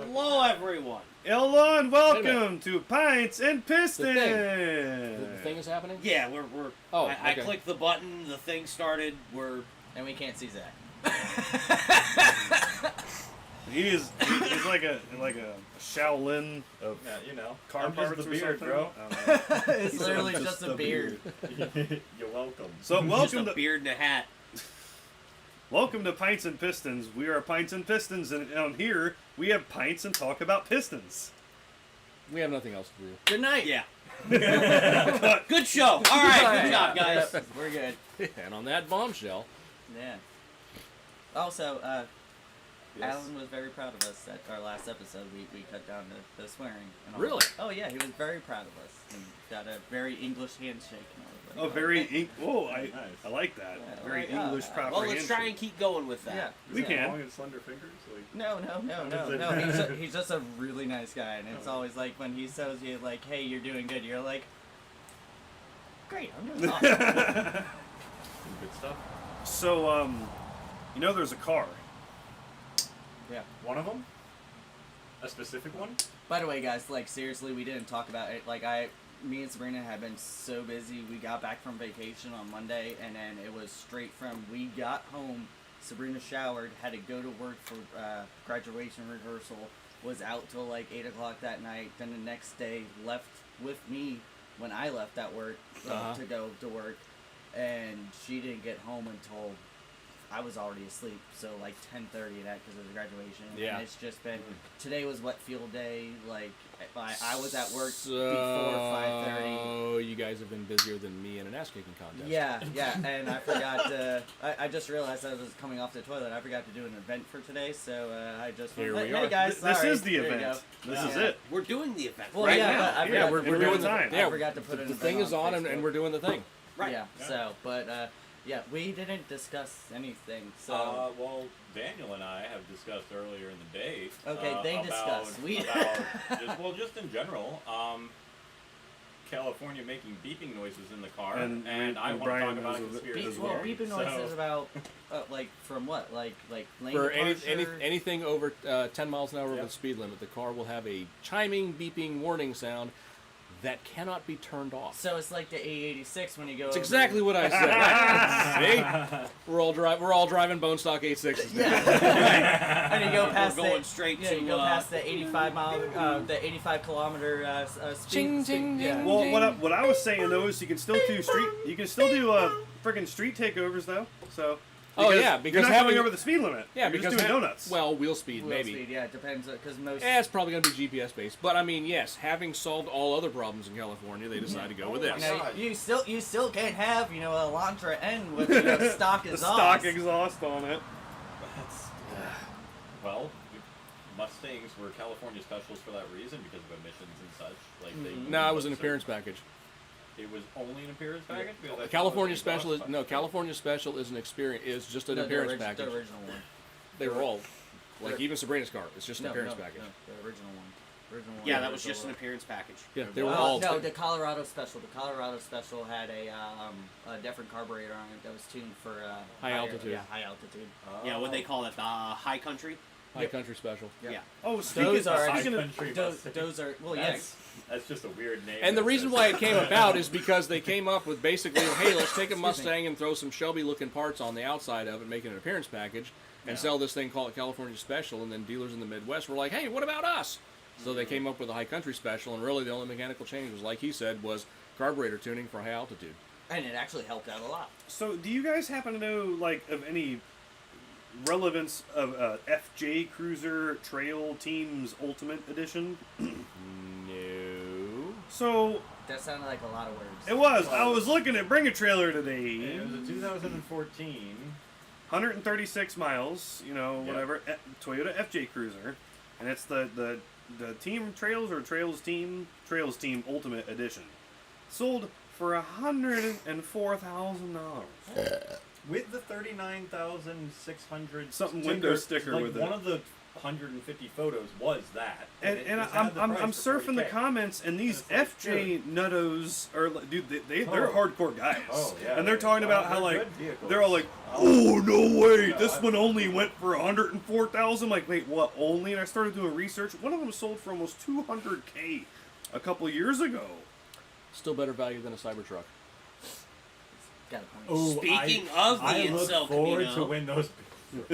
Hello, everyone. Hello and welcome to Pints and Pistons. The thing is happening? Yeah, we're. Oh, I okay. clicked the button. The thing started. And we can't see Zach. He's like a Shaolin of car parts the or beard, something. bro. I don't know. It's literally just a beard. You're welcome. So just welcome a to beard and a hat. welcome to Pints and Pistons. We are Pints and Pistons, and on here we have pints and talk about Pistons. We have nothing else to do. Good night. Yeah. Good show. All right, good job, guys. Yep, we're good. And on that bombshell, Yeah. Also, Yes. Alan was very proud of us at our last episode. We cut down the swearing. And all Really? that. Oh yeah, he was very proud of us. And got a very English handshake. And all that. Oh, very. Whoa, Nice. I like that. Yeah, Very like, English proper. Well, let's try handshake. and keep going with that. Yeah. We yeah. can. Long and slender fingers. Like, No. He's just a really nice guy, and it's always like when he tells you like, "Hey, you're doing good," you're like, "Great, I'm doing awesome." some good stuff. So, there's a car. Yeah. One of them? A specific one? By the way, guys, like seriously, we didn't talk about it. Like me and Sabrina had been so busy. We got back from vacation on Monday, and then it was straight from we got home. Sabrina showered, had to go to work for graduation rehearsal. Was out till like 8 o'clock that night. Then the next day left with me when I left at work to go to work, and she didn't get home until I was already asleep. So like 10:30 that because of the graduation. Yeah. And it's just been today was wet field day. Like I was at work before 5:30. Oh, you guys have been busier than me in an ass kicking contest. Yeah, and I forgot to. I just realized I was coming off the toilet. I forgot to do an event for today, so I just Here went, we hey are. guys, This sorry. is the There you event. go. This is Yeah. it. We're doing the event Well, right yeah, now. but I Yeah, forgot, we're doing doing the time. I forgot to put the an thing event is on, and Facebook. we're doing the thing. Right. Yeah. Yeah. So, but yeah, we didn't discuss anything. So Well, Daniel and I have discussed earlier in the day. Okay, they about, discussed. We- about just in general, California making beeping noises in the car, And I want to Brian talk about a knows of it conspiracy as well, well. beeping So- noises about like from what like lane For departure? anything over 10 miles an hour over Yep. the speed limit, the car will have a chiming, beeping warning sound that cannot be turned off. So it's like the 886 when you go. That's over- exactly what I said. See? We're all driving bone stock 86s. Yeah. And you go past We're going the, straight yeah, to, you go past the 85 mile, the 85 kilometer speed. Ching, speed- ching, yeah. ching. Well, what I was saying though is you can still do freaking street takeovers though. So. Oh, yeah, you're because not having- going over the speed limit. Yeah, you're because just doing donuts. Well, wheel speed, Wheel maybe. speed, yeah, it depends because most. Yeah, it's probably going to be GPS based. But I mean, yes, having solved all other problems in California, they decided to go with Oh my this. You know, God. you still can't have a Elantra N with stock the exhaust. stock exhaust on it. That's, well, Mustangs were California specials for that reason because of emissions and such. Like they No, it was an appearance package. It was only an appearance package. Because I thought California it was special is exhaust. California special is an experience is just an No, appearance the package. The original one. They were all like They're- even Sabrina's car. It's just an No, appearance no, package. no, the original one. Yeah, that was just an appearance package. Yeah, they were Oh, all. no, the Colorado special. The Colorado special had a different carburetor on it that was tuned for High higher- altitude. Yeah, high altitude. Yeah, what they call it, the high country. High country special. Yeah. Yeah. Oh, Those speaking are of country Mustang. those are well, That's, yes. that's just a weird name. And the that reason says- why it came about is because they came up with basically, hey, let's take a Mustang and throw some Shelby-looking parts on the outside of it, make it an appearance package, and sell this thing called California Special. And then dealers in the Midwest were like, hey, what about us? So they came up with a high country special, and really the only mechanical change was, like he said, was carburetor tuning for high altitude. And it actually helped out a lot. So, do you guys happen to know, like, of any relevance of FJ Cruiser Trail Team's Ultimate Edition? No. So, That sounded like a lot of words. it was. I was looking at Bring a Trailer today. It was a 2014. 136 miles, Yeah. whatever. Toyota FJ Cruiser. And it's the Team Trails or Trails Team Ultimate Edition. Sold for $104,000. with the 39,600 Something window sticker like with it. one of the 150 photos was that. And it I'm had the price for surfing the 40K. comments, and these And it's like, FJ nuttos are like, dude, they're hardcore guys. Oh, yeah, and they're talking about how they're like good vehicles. they're all like, oh no way, No, this one only went for 104,000. Like, wait, what? Only? And I started doing research. One of them sold for almost 200K a couple years ago. Still better value than a Cybertruck. Got a point. Oh, Speaking of the I incel look forward Camino. to win those for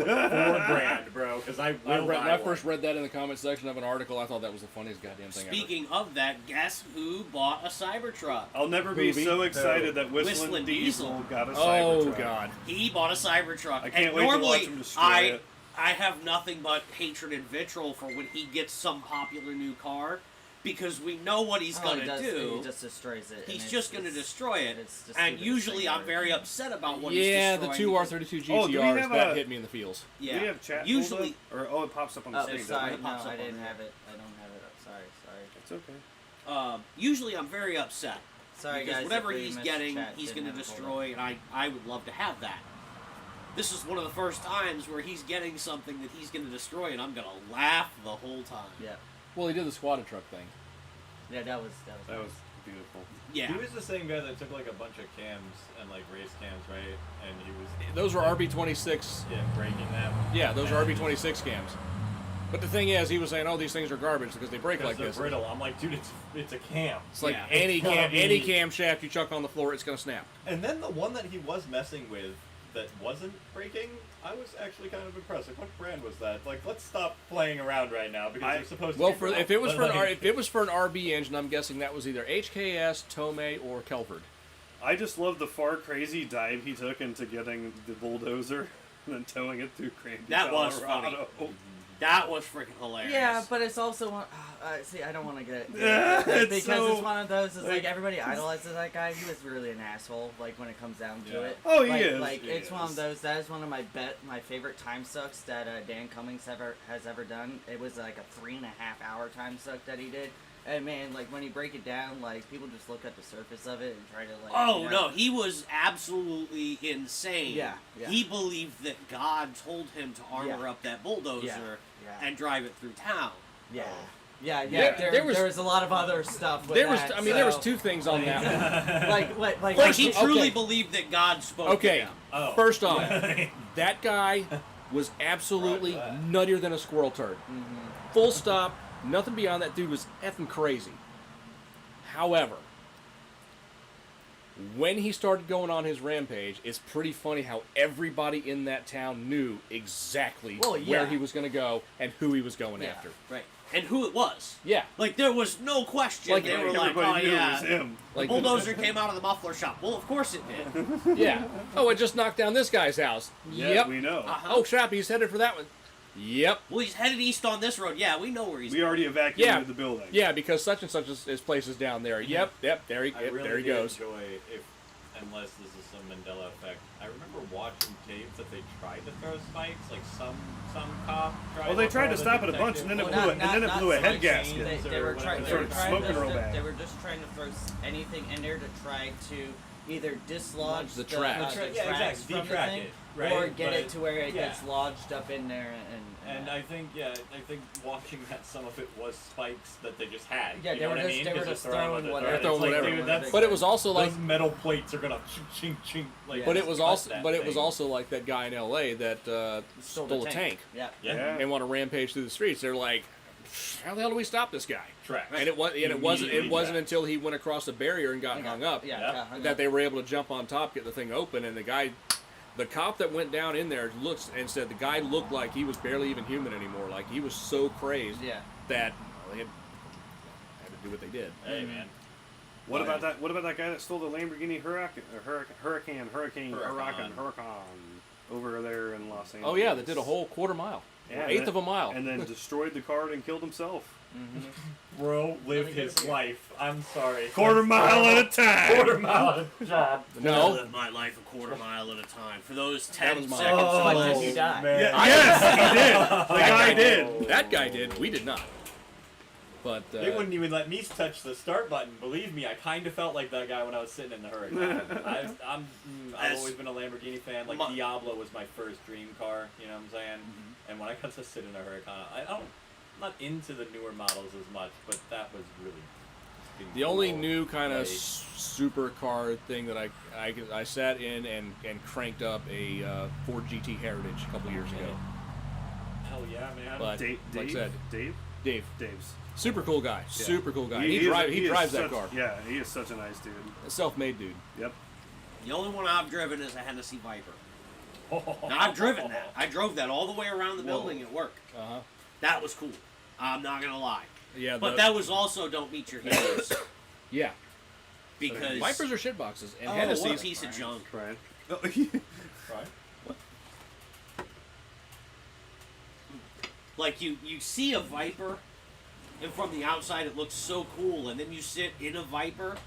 $4,000, bro. Because I will When buy I first one. read that in the comment section of an article, I thought that was the funniest goddamn thing Speaking of that, guess who bought a Cybertruck? I'll never be Movie? so excited that Whistling Whistling Diesel Diesel. got a ever. Oh Cybertruck. God. He bought a Cybertruck. I can't and wait to normally, watch him destroy it. I have nothing but hatred and vitriol for when he gets some popular new car, because we know what he's Oh, gonna do. He just destroys it. He's and just going to destroy it. it's just And the usually thing I'm ever. very upset about what Yeah, he's the destroying. two R32 Oh, do we GTRs have that a- hit me in the feels. Yeah. Do we have chat Usually, pulled up? Or it pops up on the Oh, screen. sorry, doesn't no, it? pops up I on didn't there. have it. I don't have it up. Sorry. It's okay. usually I'm very upset. Sorry, Because guys. whatever if we he's missed getting, chat, he's didn't going to have it pulled destroy, and I would love to have that. This is one of the first times where he's getting something that he's going to destroy, and I'm going to laugh the whole time. up. Yeah. Well, he did the squatted truck thing. Yeah, that was. That was beautiful. Yeah. He was the same guy that took like a bunch of cams and like race cams, right? And he was Those were RB26. breaking them. Yeah, those are RB26 cams. But the thing is, he was saying, "Oh, these things are garbage because they break Because like they're this." brittle. I'm like, dude, it's a cam. It's like Yeah. any It's gotta any be- camshaft you chuck on the floor, it's gonna snap. And then the one that he was messing with that wasn't breaking, I was actually kind of impressed. Like, what brand was that? Like, let's stop playing around right now because they're supposed to. Well, be for brittle. if it was But, for like, if it was for an RB engine, I'm guessing that was either HKS, Tomei, or Kelford. I just love the far crazy dive he took into getting the bulldozer and then towing it through Cranby, That was Colorado. That was freaking hilarious. Yeah, but it's also one. See, I don't want to get Yeah, it's because so- it's one of those. It's like like- everybody idolizes that guy. He was really an asshole. Like when it comes down to Yeah. it. Oh, he like, is. Like He it's one is. of those. That is one of my favorite time sucks that Dan Cummings has ever done. It was like a 3.5 hour time suck that he did. And man, like when you break it down, like people just look at the surface of it and try to like. Oh you know, no, he was absolutely insane. Yeah, yeah. He believed that God told him to armor Yeah. up that bulldozer Yeah. and drive it through town. Yeah. Oh. Yeah. there was- there was a lot of other stuff. With There was, that, I mean, there was so, two things on that one. Like he okay. truly believed that God spoke Okay, to him. Oh. first off, that guy was absolutely Right, that. nuttier than a squirrel turd. Full stop. Nothing beyond that. Dude was effing crazy. However, when he started going on his rampage, it's pretty funny how everybody in that town knew exactly Well, where yeah. he was going to go and who he was going Yeah. after. Right. And who it was. Yeah. Like there was no question. Like, they were like, Everybody oh knew yeah. it was him. Like the bulldozer came out of the muffler shop. Well, of course it did. Yeah. Oh, it just knocked down this guy's house. Yeah, Yep. we know. Uh-huh. Oh, crap, he's headed for that one. Yep. Well, he's headed east on this road. Yeah, we know where he's We already evacuated Yeah. the building. Yeah, because such and such is places down there. Yep, there he, I yep, really there he did goes. enjoy, unless this is some Mandela effect. I remember watching tapes that they tried to throw spikes, like some cop tried. Well, they to tried throw to the stop it a bunch, and then it detective. blew it, a head gasket. They were trying. They They were were trying smoking real bad. They were just trying to throw anything in there to try to either dislodge The track. the Yeah, tracks exactly. from the Detract thing, it, right? or get But it to where it yeah. gets lodged up in there And I think watching that some of it was spikes that they just had. Yeah, you they know were what I just- mean? they were 'Cause just they're throwing throwing what They're they're throwing like, whatever. dude, that's, But it was also like, those metal plates are gonna ching ching like. Yeah. but it was cut also, that but it was thing. also like that guy in L.A. that stole stole the a tank Yeah. Yeah. Yeah. and want to rampage through the streets. They're like, how the hell do we stop this guy? Tracks. And it wasn't Immediately tracks. until he went across the barrier and got hung up Yeah. Yeah. got hung that up. they were able to jump on top, get the thing open, and the cop that went down in there looks and said the guy looked like he was barely even human anymore. Like he was so crazed Yeah. that they had to do what they did. Hey man. What about that? What about that guy that stole the Lamborghini Huracan over there in Los Angeles? Oh yeah, that did a whole quarter mile, Yeah, eighth of a mile. and then destroyed the car and killed himself. Bro lived his life. I'm sorry. Quarter mile at a time. Quarter mile at a time. I No, live my life a quarter mile at a time. For those That 10 was mine. seconds. Oh, of but life. did you die? Man. Yes, he did. The guy did. that guy did. We did not. But They wouldn't even let me touch the start button. Believe me, I kind of felt like that guy when I was sitting in the Huracan. I've always been a Lamborghini fan. Like Diablo was my first dream car. You know what I'm saying? Mm-hmm. And when I got to sit in a Huracan, I'm not into the newer models as much, but that was really. the only cool. new kind of Like, supercar thing that I sat in and cranked up a Ford GT Heritage a couple years ago. hell yeah, man. But Dave, like I said, Dave's. super cool guy. Yeah. Super cool guy. He He drives that such, car. Yeah, he is such a nice dude. A self-made dude. Yep. The only one I've driven is a Hennessy Viper. Now, I've driven that. I drove that all the way around the building at work. Uh-huh. That was cool. I'm not going to lie. Yeah, But that was also don't meet your heroes. yeah. Because Vipers are shitboxes, and what a Hennessy's piece of junk. Brian. Right? Like, you see a Viper, and from the outside it looks so cool, and then you sit in a Viper,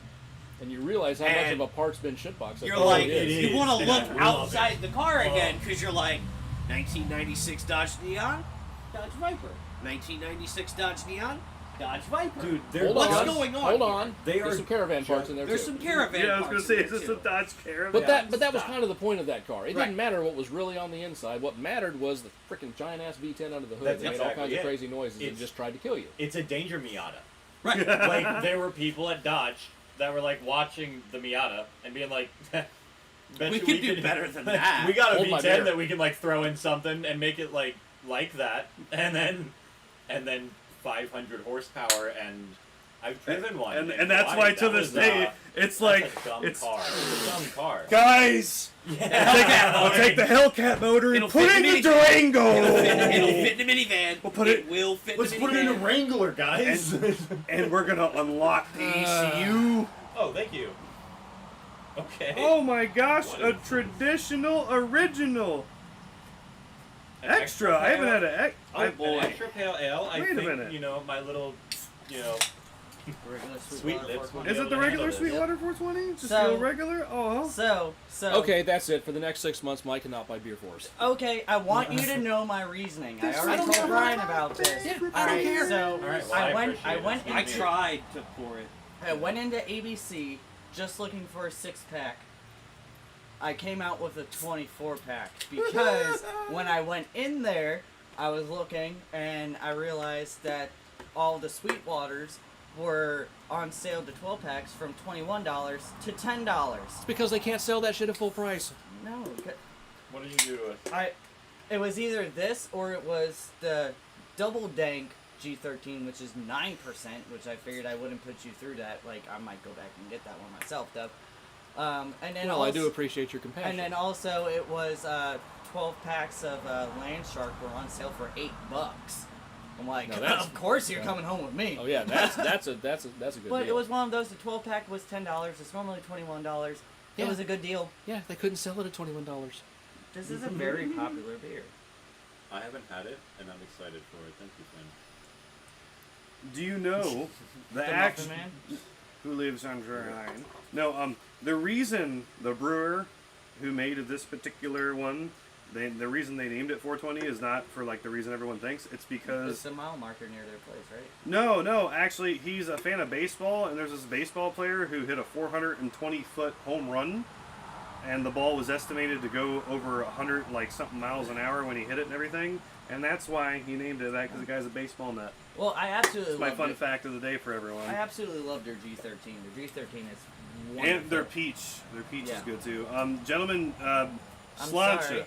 and you realize how much And of a parts bin shitbox that you're car like, is. is. you want to And look I love outside the car Oh. again, because you're like, 1996 Dodge Neon, Dodge Viper. 1996 Dodge Neon, Dodge Viper. Dude, Hold What's on, going on Hold here? on. They There's are some caravan parts in there There's too. some caravan Yeah, I was parts gonna say, in is there, this too. a Dodge Caravan? But that was Stop. kind of the point of that car. It Right. didn't matter what was really on the inside. What mattered was the freaking giant ass V10 under the hood That's that made all exactly kinds of it. crazy noises and It's- just tried to kill you. It's a danger Miata. Right. Like, there were people at Dodge that were, like, watching the Miata and being like, bet We you could do better than that. We got a Hold my V10 beer. that we can, like, throw in something and make it, like that. And then 500 horsepower, and I've driven one. and that's why to this day it's like that's a dumb it's car. It's a dumb car. guys. Yeah. I'll take the Hellcat motor and It'll put fit it in the the Durango. It'll fit in a minivan. We'll put it it- will fit Let's in a put it in a minivan. Wrangler, guys. And we're gonna unlock the ECU. Oh, thank you. Okay. Oh my gosh, What a is- traditional original. An Extra. I haven't had an X. Oh, boy. an extra pale ale. I Wait a think, minute. you know, my little, you know, Regular Sweet Sweetwater lips 420. Is it the Yeah, regular handle this. Sweetwater 420? Just So- the old regular? Oh. So Okay, that's it. For the next 6 months, Mike cannot buy beer for us. Okay, I want you to know my reasoning. I I already don't told care. Brian about this. Yeah, All I don't right, care. so All right, well, I I went. appreciate I it. went. I Into, tried to pour it. I went into ABC just looking for a 6-pack. I came out with a 24-pack because when I went in there, I was looking and I realized that all the Sweetwaters were on sale to 12-packs from $21 to $10. It's because they can't sell that shit at full price. No, what did you do with? it was either this or it was the double dank G13, which is 9%, which I figured I wouldn't put you through that. Like, I might go back and get that one myself, though. And then Well, also, I do appreciate your compassion. and then also it was 12 packs of Land Shark were on sale for $8. I'm like, Now that's- of course you're coming home with me. Oh yeah, that's a good But deal. it was one of those. The 12 pack was $10. It's normally $21. Yeah. It was a good deal. Yeah, they couldn't sell it at $21. This is a very popular beer. I haven't had it, and I'm excited for it. Thank you, Finn. Do you know the The act Muffin Man. who lives on Drury Lane? No, the reason the brewer who made this particular one, the reason they named it 420 is not for like the reason everyone thinks. It's because It's a mile marker near their place, right? no, actually he's a fan of baseball, and there's this baseball player who hit a 420-foot home run, and the ball was estimated to go over 100 like something miles an hour when he hit it and everything, and that's why he named it that, because the guy's a baseball nut. Well, I absolutely It's my loved fun it. fact of the day for everyone. I absolutely love their G13. Their G13 is wonderful. And their peach is Yeah. good too. Gentlemen, I'm Sláinte. sorry.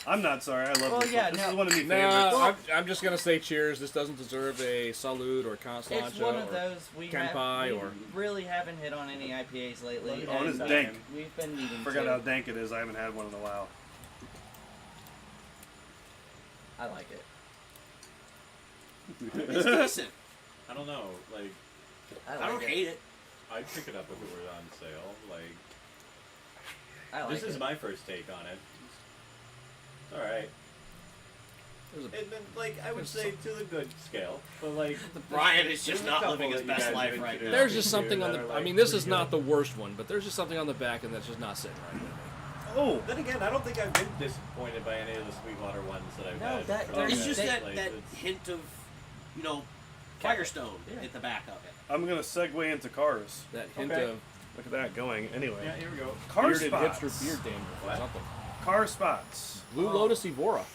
I'm not sorry. I love Well, this. yeah, This no. is one of my No, favorites. I'm just gonna say cheers. This doesn't deserve a salute or constanza It's one of or those we Kanpai or really haven't hit on any IPAs lately. Oh, it's and dank. We've been needing Forgot to. how dank it is. I haven't had one in a while. I like it. It's decent. I don't know. Like, I don't hate it. I'd pick it up if it were on sale. Like, I like this is it. my first take on it. It's all right. There's a- And then, like, I would say to the good scale, but like, Brian is just there's a not couple living his that you best guys life could right do now. there's just something on that the. are, I like, mean, this is pretty not the good. worst one, but there's just something on the back end that's just not sitting right with me. Oh, Then again, I don't think I've been disappointed by any of the Sweetwater ones that I've No, had. that- from there's- It's just that that, place. that It's- hint of, you know, Firestone Yeah. at the back of it. I'm gonna segue into cars. That hint Okay. of Look at that going. Anyway, Yeah, here we go. car bearded spots. hipster beard danger or What? something. Car spots. Blue Lotus Evora.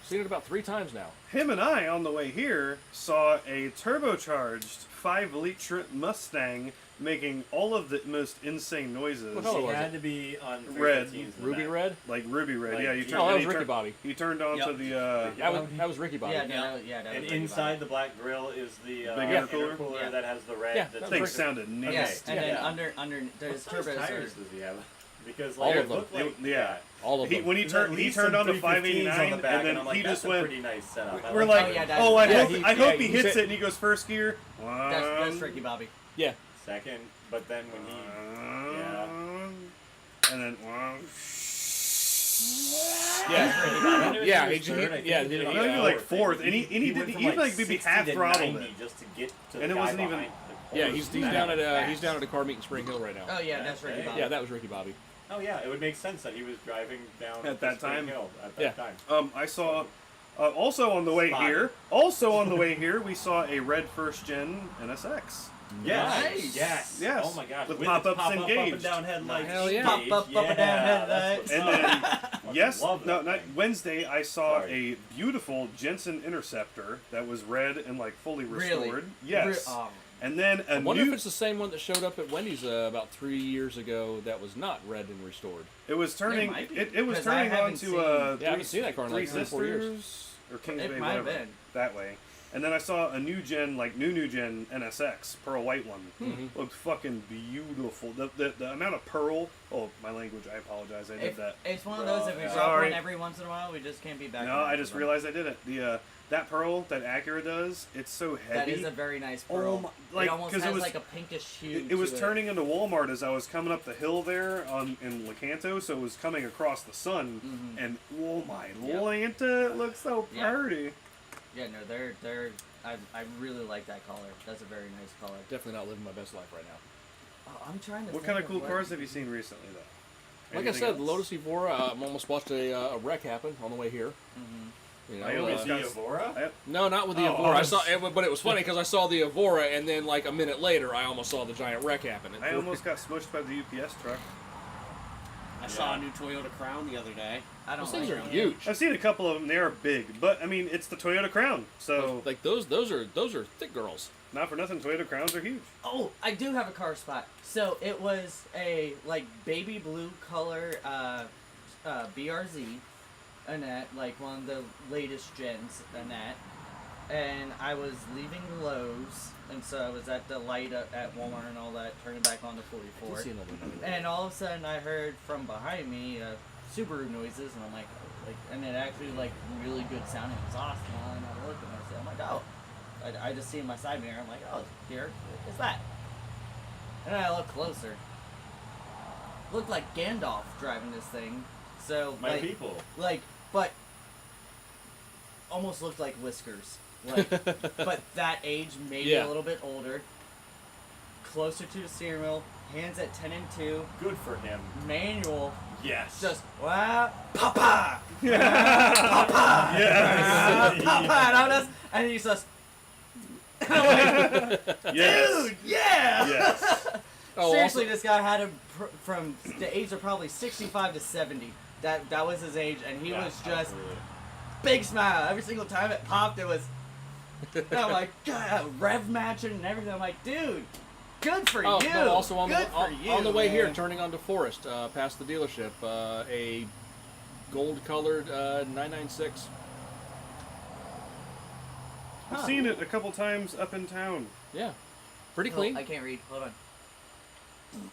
Seen it about 3 times now. Him and I, on the way here, saw a turbocharged 5-liter Mustang making all of the most insane noises. What color He was had it? to be on Red. 315s in the Ruby back. red? Like ruby red. Like, Yeah, you- you turned. Oh, that and was he Ricky turned- Bobby. He turned onto Yep. the That was Ricky Bobby. Yeah, Yeah. that was And Ricky inside Bobby. the black grill is the Big intercooler Yeah. that has the red. Yeah, that's that That was thing Ricky. sounded nasty. Yes, and then Yeah. under there's What size turbos. tires does he have? Because All like, of it them. looked like Yeah. All of He, them. when he there's turned, at he least turned some on the 315s 589, on the back, and then I'm like, he that's just a went. pretty nice setup. I We're like like, Oh, yeah, that- oh, I yeah, hope, he- I yeah, hope he he hits said- it, and he goes first gear. That's Ricky Bobby. Yeah. second, but then when he And then. Yeah. Yeah, he- third, I think yeah, he did it on No, the he like fourth. fourth, and he did went he from, even like maybe 60 half to throttled 90 it. just to get to And the it guy wasn't even- behind the Yeah, corner. he's That down at fast. he's down at a car meet in Spring Hill right now. Oh yeah, that's Ricky Okay. Bobby. Yeah, that was Ricky Bobby. Oh yeah, it would make sense that he was driving down At the that Spring time? Hill at Yeah. that time. I saw. Also on the way Spotted. here. Also on the way here, we saw a red first gen NSX. Yes, Nice. yes, Yes. Oh my gosh, With its pop-ups pop-up up engaged. and down headlights. Hell yeah. engaged. Pop up, up and down Yeah, headlights. that's And what's then, yes, love no, those not things. Wednesday, I saw Sorry. a beautiful Jensen Interceptor that was red and like fully Really? restored. Yes. Oh, And then a I wonder new. if it's the same one that showed up at Wendy's about 3 years ago that was not red and restored. It was turning. might be, It was 'cause I turning haven't onto seen- Yeah, I haven't seen that car in Three like 3 or 4 years. Sisters or Kings It Bay, might have whatever. been. That way. And then I saw a new gen, like new gen NSX, pearl white one. Looked fucking beautiful. The amount of pearl. Oh, my language. I apologize. I did that. It's one of those if we drop Sorry. one every once in a while, we just can't be back. No, I just realized I did it. The that pearl that Acura does, it's so heavy. that is a very nice Oh pearl. my- like, it almost 'cause has it was- like a pinkish hue. It was to turning into Walmart as I was coming up the hill there in Lecanto, so it was coming across the sun, and oh my Lanta, it looks so Yeah. pretty. Yeah, no, they're. I really like that color. That's a very nice color. Definitely not living my best life right now. Oh, I'm trying to. What think kind of cool what- cars have you seen recently, though? Like I Anything said, else? the Lotus Evora. I almost watched a wreck happen on the way here. You know, I almost The got- Evora? no, not with the Oh, Evora. I I saw, was- but it was funny because I saw the Evora, and then like a minute later, I almost saw the giant wreck happen. I almost got smushed by the UPS truck. I saw a new Toyota Crown the other day. I don't Those things like are them. huge. I've seen a couple of them. They are big, but I mean, it's the Toyota Crown, so Like those are thick girls. not for nothing. Toyota Crowns are huge. Oh, I do have a car spot. So it was a like baby blue color BRZ, Annette, like one of the latest gens, Annette. And I was leaving Lowe's, and so I was at the light at Walmart and all that, turning back on the 44. And all of a sudden, I heard from behind me Subaru noises, and I'm like, and it actually like really good sounding exhaust. And I looked and I said, I'm like, oh. I just see in my side mirror. I'm like, oh, here is that. And then I look closer. Looked like Gandalf driving this thing. So My people. but almost looked like Whiskers. Like, but that age, maybe Yeah. a little bit older. Closer to the steering wheel. Hands at 10 and 2. Good for him. Manual. Yes. Just wow, Papa, Papa, Yes. Papa, and he's just. And I'm like, Yes. dude, yeah. Yes. Oh, Seriously, also- this guy had him from the age of probably 65 to 70. That was his age, and he Yeah, was just absolutely. big smile every single time it popped. It was. And I'm like, God, rev matching and everything. I'm like, dude, good for Oh, you. no, also on good the for you, on the way here, man. turning onto Forest, past the dealership, a gold-colored 996. I've seen it a couple times up in town. Yeah, pretty Oh, clean. I can't read. Hold on.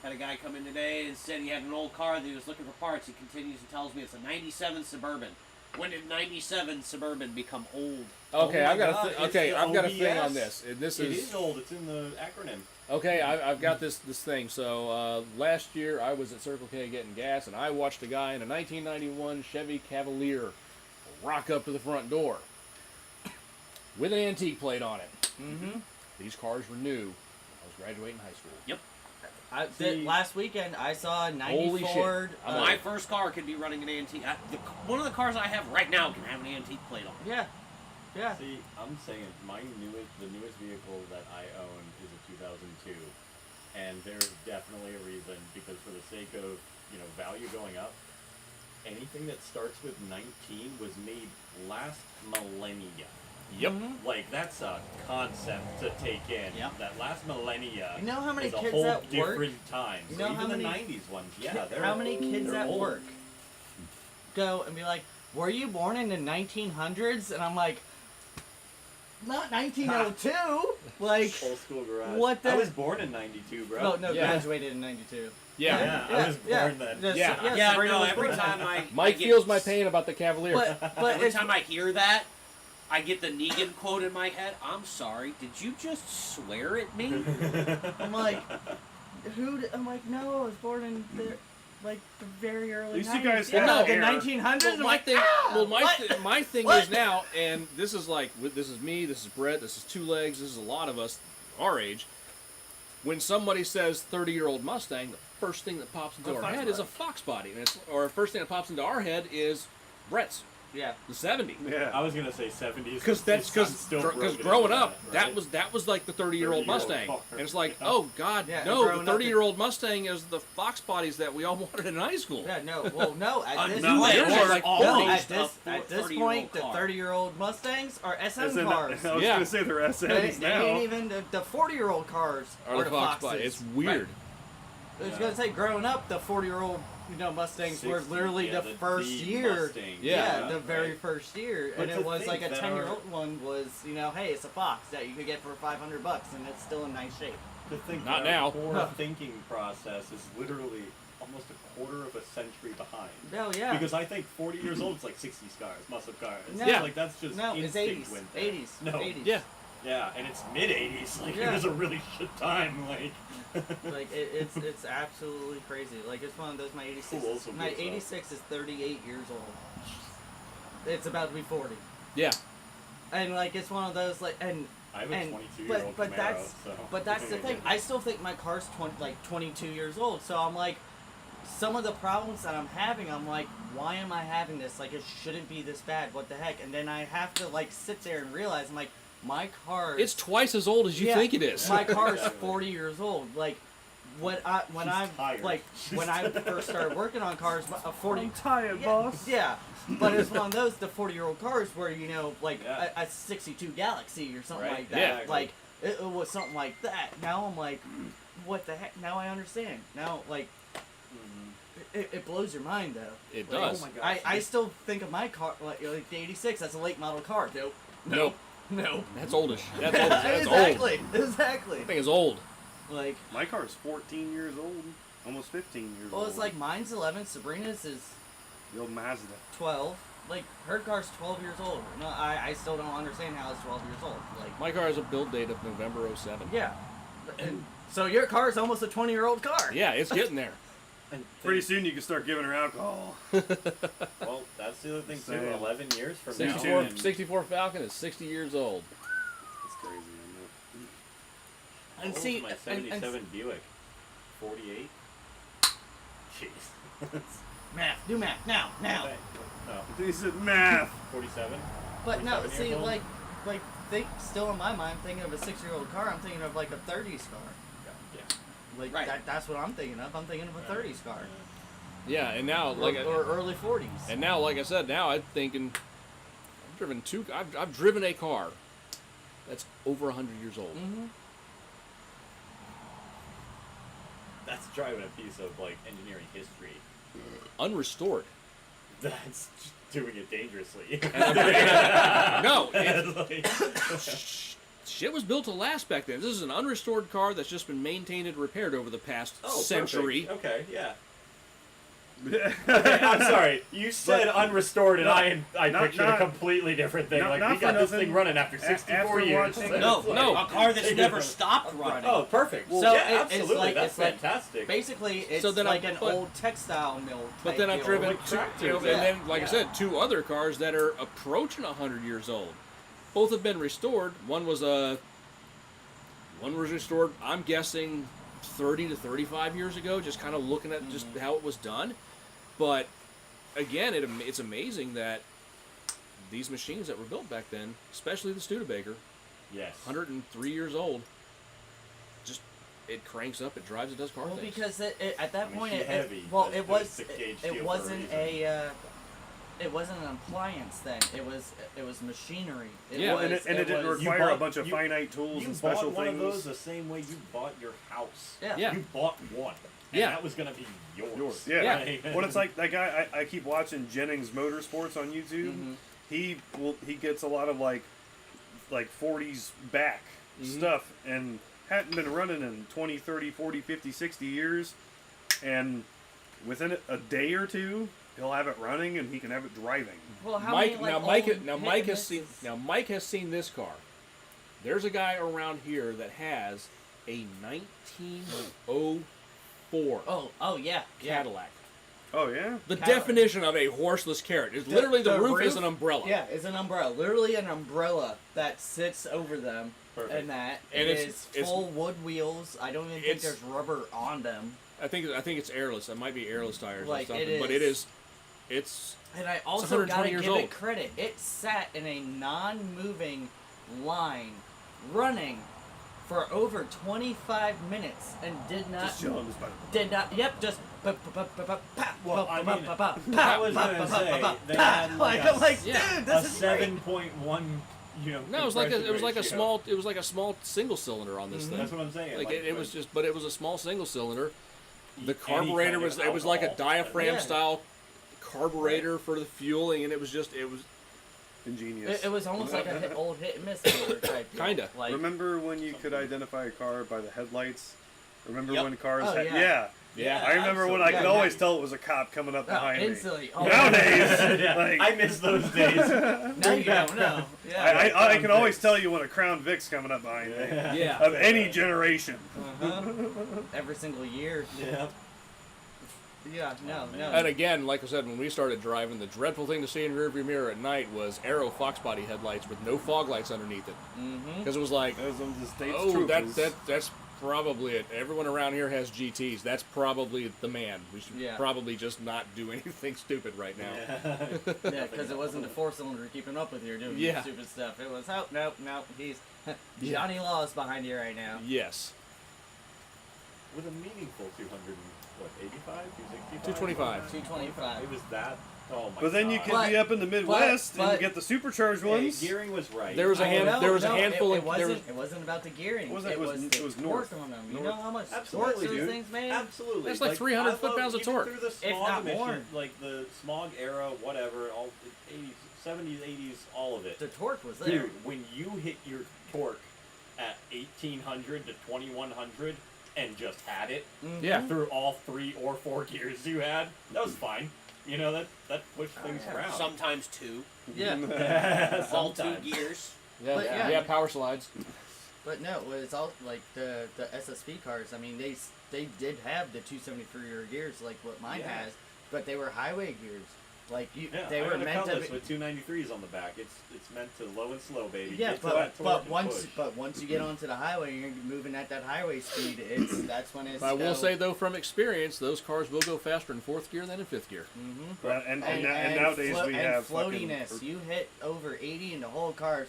Had a guy come in today and said he had an old car that he was looking for parts. He continues and tells me it's a 97 Suburban. When did 97 Suburban become old? Okay, Oh my I've got God, a it's okay. the I've got a thing OBS. on this. And this It is is old. It's in the acronym. okay. I've got this thing. So last year I was at Circle K getting gas, and I watched a guy in a 1991 Chevy Cavalier rock up to the front door with an antique plate on it. Mm-hmm. These cars were new. I was graduating high school. Yep. See- Last weekend, I saw a 90 Holy shit. Ford. My first car could be running an antique. One of the cars I have right now can have an antique plate on it. Yeah. Yeah. See, I'm saying the newest vehicle that I own is a 2002, and there's definitely a reason, because for the sake of value going up, anything that starts with 19 was made last millennia. Yep. Like, that's a concept to take in. Yep. That last millennia You know how many is a kids whole at work? different time. You So know even how the many 90s ones, yeah, How many kids they're at old. work go and be like, "Were you born in the 1900s?" And I'm like, "Not 1902." Like, Old school garage. What the- I was born in 92, bro. oh no, Yeah. graduated in 92. Yeah. I was born then. Yeah. Yeah, Sabrina no, was every born time then. I Mike get, feels my pain about the Cavaliers. But Every it's, time I hear that, I get the Negan quote in my head. I'm sorry, did you just swear at me? I'm like, I'm like, no, I was born in the very early. At least 90s. you guys yeah, had the hair. 1900s. Well, I'm my like, thing, my thing What? is now, and this is this is me, this is Brett, this is Two Legs, this is a lot of us our age. When somebody says 30-year-old Mustang, the first thing that pops into A our Fox head is a body. Fox body, or first thing that pops into our head is Brett's, yeah. the 70. Yeah. I was gonna say 70s. Because growing up, that was like the 30-year-old 30-year-old Mustang, car. and it's like, Yeah. oh God, Yeah, no, growing the up, 30-year-old Mustang is the Fox bodies that we all wanted in high school. Yeah, no, well, no. At this No, point, yours is like no, 40s at stuff this, for at this 30-year-old point, the car. 30-year-old Mustangs are SM As in, cars. I was Yeah. gonna say they're SMs They now. ain't even the 40-year-old cars Or the Fox Foxes. body. It's weird. I was Yeah. gonna say, growing up, the 40-year-old Mustangs were literally the first year. Mustangs, Yeah. The very right. first year, But and to it was think like a that 10-year-old one was, hey, it's a Fox that you could get for $500, and it's still in nice shape. To think Not that now. our core No. thinking process is literally almost a quarter of a century behind. Oh yeah. Because I think 40 years old, it's like 60s cars, muscle cars. No. Yeah. Like, that's just No, it's instinct 80s. went there. 80s. No. 80s. Yeah. Yeah, and it's mid-80s. Like, Yeah. it was a really shit time. Like, Like it's absolutely crazy. Like it's one of those. My 86. Cool, also My good stuff. 86 is 38 years old. It's about to be 40, Yeah. and like it's one of those like and. I have a And 22-year-old but Camaro, that's so. but that's the thing. I still think my car's 22 years old. So I'm like, some of the problems that I'm having, I'm like, why am I having this? Like it shouldn't be this bad. What the heck? And then I have to like sit there and realize, I'm like, my car. It's twice as old as you Yeah, think it is. My car's 40 years old. Like, when She's I tired. like when I first started working on cars, a 40. I'm tired, Yeah, boss. yeah, but it's one of those the 40-year-old cars where like Yeah. a 62 Galaxy or something Right, like that. yeah. Like it was something like that. Now I'm like, what the heck? Now I understand. Now like it blows your mind though. It Like, does. Oh my gosh. I still think of my car like the 86. That's a late model car. Nope. Nope. Nope. That's oldish. That's old. That's exactly. old. Exactly. That thing is old. Like. My car's 14 years old, almost 15 years Well, old. it's like mine's 11. Sabrina's is the old Mazda. 12. Like her car's 12 years old. No, I still don't understand how it's 12 years old. Like My car has a build date of November 07. yeah, and so your car is almost a 20-year-old car. Yeah, it's getting there. And Pretty soon you can start giving her alcohol. Well, that's the other thing too. Same. 11 years from 64, now. and 64 Falcon is 60 years old. It's crazy, isn't how And old's see, my and- 77 Buick. 48. Jeez. Math, do math now. Okay. Oh, it? He said math. 47. But no, 47 see, years old? like think still in my mind, thinking of a 6-year-old car. I'm thinking of like a 30s car. Yeah. Like Right. that's what I'm thinking of. I'm thinking of a 30s car. Yeah, and now Or early 40s. and now, like I said, now I'm thinking, I've driven a car that's over 100 years old. Mm-hmm. That's driving a piece of like engineering history. Unrestored. That's doing it dangerously. No, Like, shit was built to last back then. This is an unrestored car that's just been maintained and repaired over the past oh, century. perfect. Okay, yeah. I'm sorry. You said unrestored, and I not- pictured not- a completely different thing. not- like not we for got this nothing. thing running after 64 after years. watching- No, It's like- no. a car that's never stopped running. Oh, perfect. Well, So yeah, it's absolutely. like- That's it's like- fantastic. Basically, it's So then like I'm- an but- old textile mill. But type then I've deal. driven like two, tractors. and then, like I Yeah. said, two other cars that are approaching 100 years old. Both have been restored. One was restored, I'm guessing, 30 to 35 years ago. Just kind of looking at just how it was done. But again, it's amazing that these machines that were built back then, especially the Studebaker, Yes. 103 years old, just it cranks up, it drives, it does car Well, things. because at that point, she's heavy, well, but it it was was 6-gauge steel it for a wasn't reason. it wasn't an appliance then. It was machinery. It Yeah. was, and it didn't was, You require a bought- bunch of you- finite tools You and bought special one things. of those the same way you bought your house. Yeah. Yeah. You bought one. And Yeah. that was going to be yours. Yeah. Yeah. Well, it's like that guy. I keep watching Jennings Motorsports on YouTube. Mhm. He gets a lot of like 40s back Mm-hmm. stuff and hadn't been running in 20, 30, 40, 50, 60 years, and within a day or two he'll have it running and he can have it driving. Well, how Mike, many, like, Mike, old now hit Mike and has seen. misses? Now Mike has seen this car. There's a guy around here that has a 1904 Oh yeah, yeah. Cadillac. Oh yeah. The Cadillac. definition of a horseless carrot is literally the roof is an umbrella. Yeah, it's an umbrella. Literally an umbrella that sits over them. Perfect. And that And it it's- is full wood wheels. I don't even think it's- there's rubber on them. I think it's airless. It might be airless tires Like, or something, it but is. it's And I also 120 gotta years give old. it credit. It sat in a non-moving line, running for over 25 minutes and did not. Just chilling. Just Yep, just. Well, I mean, I was gonna say they had like I'm like, Yeah. dude, a this is great. 7.1, no, it was like compression ratio. a small single cylinder on this thing. That's what I'm saying. Like it was just, but it was a small single cylinder. The Any carburetor kind was of it was like a alcohol. diaphragm Yeah. style carburetor for the fueling, and it was ingenious. It was almost like a old hit and miss type deal. Kinda. Like, Remember when you could identify a car by the headlights? Remember Yep. when cars Oh, had yeah. yeah. I remember when I could Yeah, always yeah. tell it was a cop coming up behind me. instantly. Oh, Nowadays, Yeah, like, I miss those days. now you don't know. Yeah. I can always tell you when a Crown Vic's coming up behind me. Yeah. Of any generation. Uh-huh. Every single year. Yeah. Yeah, no, Oh, no. And again, like I said, when we started driving, the dreadful thing to see in the rearview mirror at night was Arrow Fox body headlights with no fog lights underneath it, Mm-hmm. because it was like, Those are the state's oh, troopers. that's probably it. Everyone around here has GTs. That's probably the man. We should Yeah. probably just not do anything stupid right now. Yeah, because it wasn't the four-cylinder keeping up with you doing Yeah. stupid stuff. It was, oh, nope, he's Johnny Law's behind you right now. Yes. With a meaningful 285, 265? 225. 225. It was that. Oh my But then you God. could But- be up in the Midwest but- and get the supercharged Hey, ones. Gearing was right. There was a hand- there was a handful It of- wasn't, there was- it wasn't about the gearing. It wasn't- It it was- was it the was torque north. on them. You North. know how much torque Absolutely, those dude. things made? Absolutely. That's like 300 I foot-pounds of even torque. Through the If smog not emission, more. like the smog era, whatever, all the 80s, 70s, 80s, all of it. The torque was there. Dude, when you hit your torque at 1800 to 2100 and just had it Mhm. Yeah. through all 3 or 4 gears you had, that was fine. You know, that pushed things yeah. around. Sometimes two. Yeah. All two Sometimes. gears. Yeah, But yeah, yeah. power slides. But no, it's all like the SSP cars. I mean, they did have the 273 gears like what mine Yeah. has, but they were highway gears. Like Yeah, they I were got a meant to Cutlass be. with 293s on the back. It's meant to low and slow, baby. Yeah, Get to that torque and push. once you get onto the highway, you're moving at that highway speed. That's when it's. I will say though, from experience, those cars will go faster in fourth gear than in fifth gear. Mm-hmm. Well, and nowadays we have floatiness. fucking- You hit over 80 and the whole car's.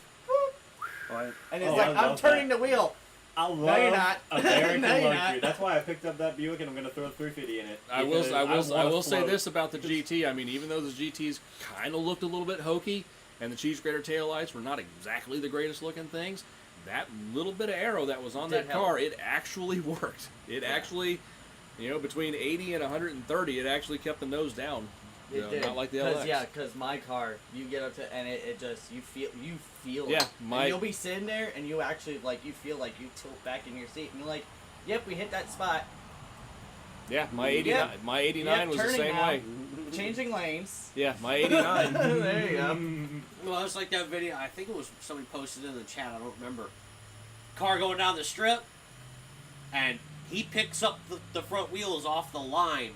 Well, And it's Oh, like I I'm love turning that. the wheel. I love No, you're not. American No, you're luxury. not. That's why I picked up that Buick and I'm going to throw a 350 in it. I because will wanna say float. this about the GT. I mean, even though the GTs kind of looked a little bit hokey, and the cheese grater taillights were not exactly the greatest looking things, that little bit of aero that was on Did that help. car, it actually worked. It actually, between 80 and 130, it actually kept the nose down. You know, not like the LX. Because my car, you get up to and it just you feel Yeah, it. my- And you'll be sitting there and you actually you feel like you tilt back in your seat and you're like, yep, we hit that spot. Yeah, my 89, Yep. my 89 Yep, was the turning same now. way. Changing lanes. Yeah, my 89. There you go. Well, it's like that video. I think it was somebody posted in the chat. I don't remember. Car going down the strip, and he picks up the front wheels off the line,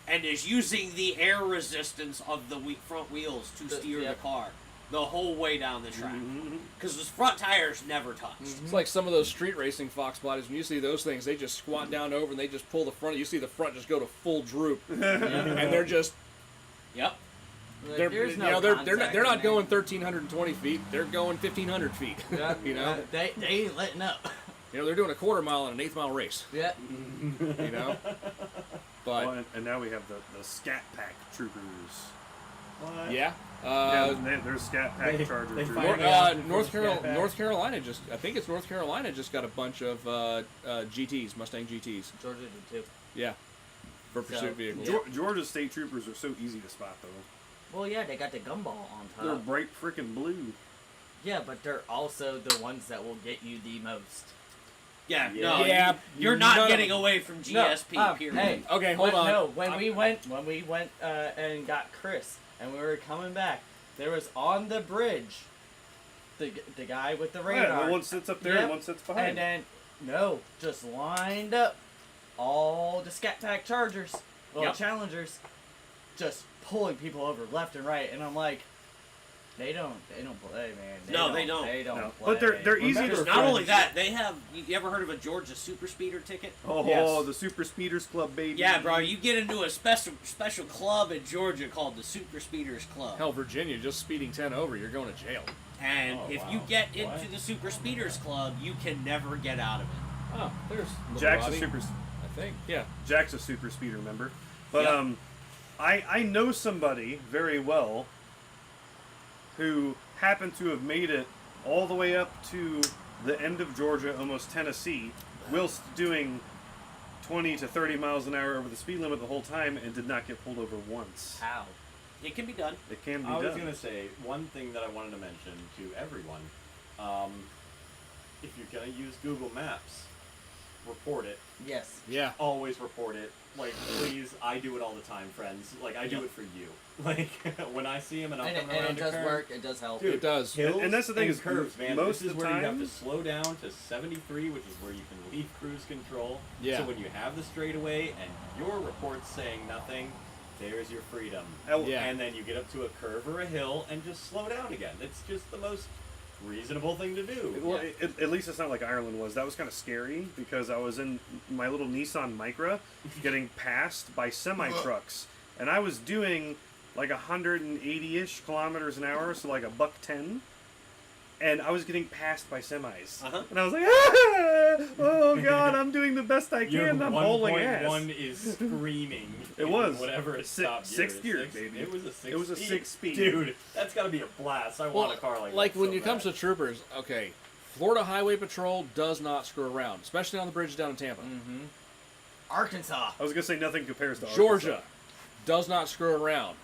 and is using the air resistance of the front wheels to steer Yep. the car the whole way down the track. Mm-hmm. Because his front tires never touched. It's like some of those street racing Fox bodies. When you see those things, they just squat down over and they just pull the front. You see the front just go to full droop, and they're just Yep. Like, They're, there's you no know, they're contact not in going 1,320 feet. They're going 1,500 feet. there. Yeah, You know, they ain't letting up. you know, they're doing a quarter mile and an eighth mile race. Yeah. You know, but Well, and now we have the Scat Pack Troopers. What? yeah. Yeah, there's Scat Pack they- Charger they Troopers. finally asked me for North the Scat Pack. North Carolina just got a bunch of GTs, Mustang GTs. Georgia did too. Yeah, for pursuit So, vehicles. yeah. Georgia State Troopers are so easy to spot, though. Well, yeah, they got the gumball on They're top. bright freaking blue. Yeah, but they're also the ones that will get you the most. Yeah, Yeah. no, Yeah, you're not no. getting away from GSP. No, period. hey, Okay, hold on. No, when we went and got Chris, and we were coming back, there was on the bridge, the guy with the Yeah, radar. the one sits up there Yep. and one sits behind. And then, no, just lined up all the Scat Pack Chargers, well, Yep. Challengers, just pulling people over left and right. And I'm like, they don't play, man. No, they don't. They don't No. play. But they're easy Remember- to Not spot. only that, they have. You ever heard of a Georgia Super Speeder ticket? Oh, Yes. the Super Speeders Club, baby. Yeah, bro. You get into a special club in Georgia called the Super Speeders Club. Hell, Virginia, just speeding 10 over, you're going to jail. And Oh, if wow. you get into What? the Super Speeders Club, you can never get out of it. Oh, there's Jack's a Robbie, super. I think. Yeah. Jack's a super speeder member. But Yep. I know somebody very well who happened to have made it all the way up to the end of Georgia, almost Tennessee, whilst doing 20 to 30 miles an hour over the speed limit the whole time and did not get pulled over once. How? It can be done. It can be I was done. gonna say one thing that I wanted to mention to everyone. If you're gonna use Google Maps, report it. Yes. Yeah. Always report it. Like, please, I do it all the time, friends. Like, I do Yep. it for you. Like, when I see him and I'm And coming around it a does curve, work. It does help. Dude, It does. hills And that's the thing and is, curves, man. most This is of the where you have time- to slow down to 73, which is where you can leave cruise control. Yeah. So when you have the straightaway and your report's saying nothing, there's your freedom. Yeah. And then you get up to a curve or a hill and just slow down again. It's just the most reasonable thing to do. Well, at least it's not like Ireland was. That was kind of scary because I was in my little Nissan Micra getting passed by semi-trucks. And I was doing like 180-ish kilometers an hour, so like a $110. And I was getting passed by semis. Uh-huh. And I was like, ah, oh God, I'm doing the best I Your can. I'm hauling ass. 1.1 is screaming. It was. Whatever it stopped. Sixth gear, baby. It was a six. It was a 6-speed. Dude, that's got to be a blast. I want a car like that. when so it comes to bad. troopers, okay, Florida Highway Patrol does not screw around, especially on the bridges down in Tampa. Mm-hmm. Arkansas. I was going to say nothing compares to Georgia Arkansas. does not screw around.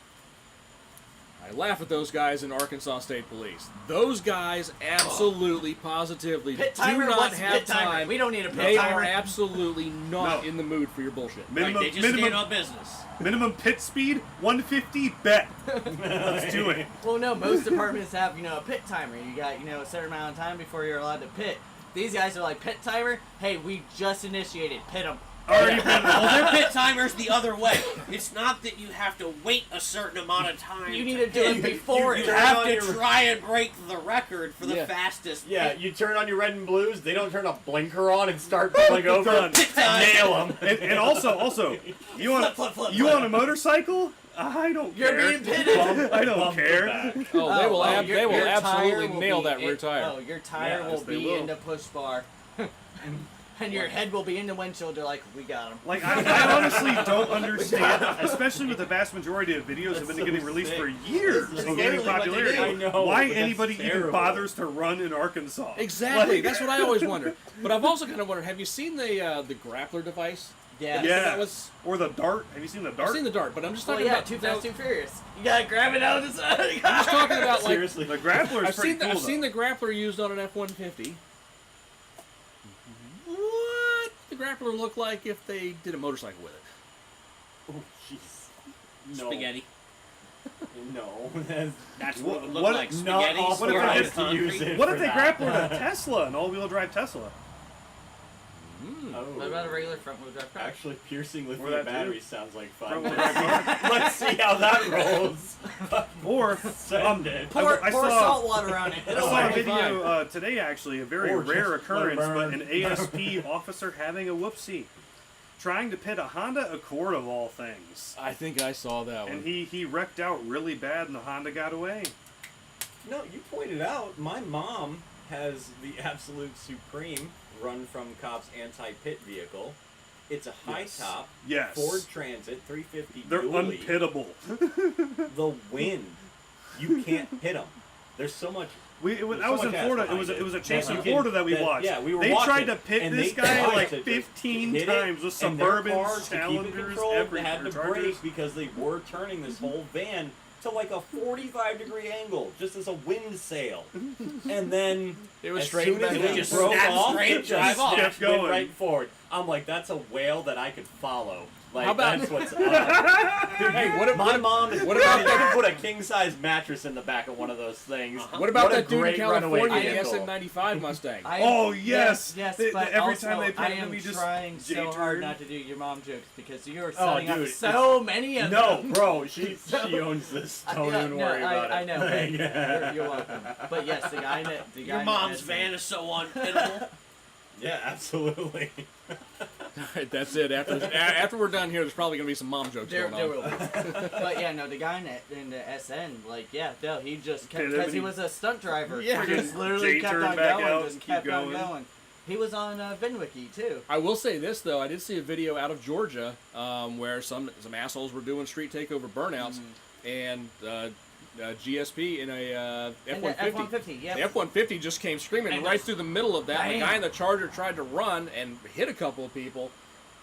I laugh at those guys in Arkansas State Police. Those guys absolutely, positively Pit do timer. not What's have pit timer? time. We don't need a pit They timer. are absolutely not No. in the mood for your bullshit. Right, Minimum, they just minimum, stand on business. minimum pit speed, 150, bet. Let's do it. Well, no, most departments have, a pit timer. You got, a certain amount of time before you're allowed to pit. These guys are like, pit timer? Hey, we just initiated. Pit them. Already been. Well, their pit timer's the other way. It's not that you have to wait a certain amount of time. You need to do it pit. before You it. have on to your- try and break the record for the Yeah. fastest. Yeah, pit. you turn on your red and blues. They don't turn a blinker on and start pulling over. Done. Nail them. And also, you on Flip, you on a motorcycle? I don't You're care. being pitted. I don't Bump the care. back. Oh, they will, your- they will your absolutely tire will nail be that rear tire. Oh, your tire Yeah, will yes, they be will. in the push bar. And your head will be in the windshield. They're like, we got him. Like I honestly don't understand, especially with the vast majority of videos have been That's getting so released sick. for years That's and getting literally what they popularity. do. I know, Why but that's anybody even terrible. bothers to run in Arkansas? Exactly. Like- That's what I always wonder. But I've also kind of wondered, have you seen the grappler device? Yeah. Yeah. That was. Or the dart. Have you seen the dart? I've seen the dart, but I'm just Oh, talking yeah, about Too Fast, Too Furious. You gotta grab it out of the side. I'm just talking about like Seriously. The grappler is I've pretty seen cool. I've seen though. the grappler used on an F-150. What the grappler look like if they did a motorcycle with it? Oh, jeez. No. Spaghetti. No. That's That's what it would look What- like. not Spaghetti. What if they swirled just to use concrete. it. What for if they that. grappled a Tesla, an all-wheel drive Tesla? Oh. What about a regular front wheel drive car? Actually, piercing Or lithium that batteries sounds like fun. Front-wheel drive car? Let's see how that rolls. Or Send it. Pour, I pour saw- salt water on it. I It'll saw a work. video today, actually, a very Or rare just let it occurrence, but burn. an ASP officer having a whoopsie. trying to pit a Honda Accord of all things. I think I saw that one. And he wrecked out really bad and the Honda got away. No, you pointed out my mom has the absolute supreme run from cops anti-pit vehicle. It's a high top Yes. Ford Transit 350 They're dually. unpittable. The wind, you can't hit them. There's so much. I was so in much ass Florida. It behind was a it chase that in you can- Florida that we that- watched. yeah, we were They tried watching, to pit and this they guy tried like to 15 hit it, times with and their Suburbans, cars, to keep it Challengers, controlled, they everything. had to Chargers. brake because they were turning this whole van to like a 45-degree angle, just as a wind sail. And then It was as straight soon as back it down. Just broke snap off, straight, it drive just off. Kept went going. right forward. I'm like, that's a whale that I could follow. Like, How about- that's what's up. Dude, Hey, what if- my mom, what what about about you could put a king-size mattress in the back of one of those things. What about What a that dude in great runaway California, the vehicle. SN95 Mustang? Oh, yes. yes, They- but every also, time they pit I him, am he just trying so hard J-turned. not to do your mom jokes because you are Oh, setting up dude, so many of No, them. bro, she owns this. Don't Yeah, even no, worry about it. I know. But you're welcome. But yes, the guy that Your mom's van is so unpittable. Yeah, absolutely. Alright, that's it. After we're done here, there's probably going to be some mom jokes There going on. will be. But yeah, no, the guy in the SN, like, yeah, no, he just kept, Okay, because he then was a stunt driver. Yeah. He just literally kept J-turn on back going, out just and keep kept on going. going. He was on Vinwiki too. I will say this though, I did see a video out of Georgia where some assholes were doing street takeover burnouts, and GSP in a And the F-150. F-150, yeah. The F-150 just came screaming And right just- through the middle of that. And the Bam. guy in the Charger tried to run and hit a couple of people.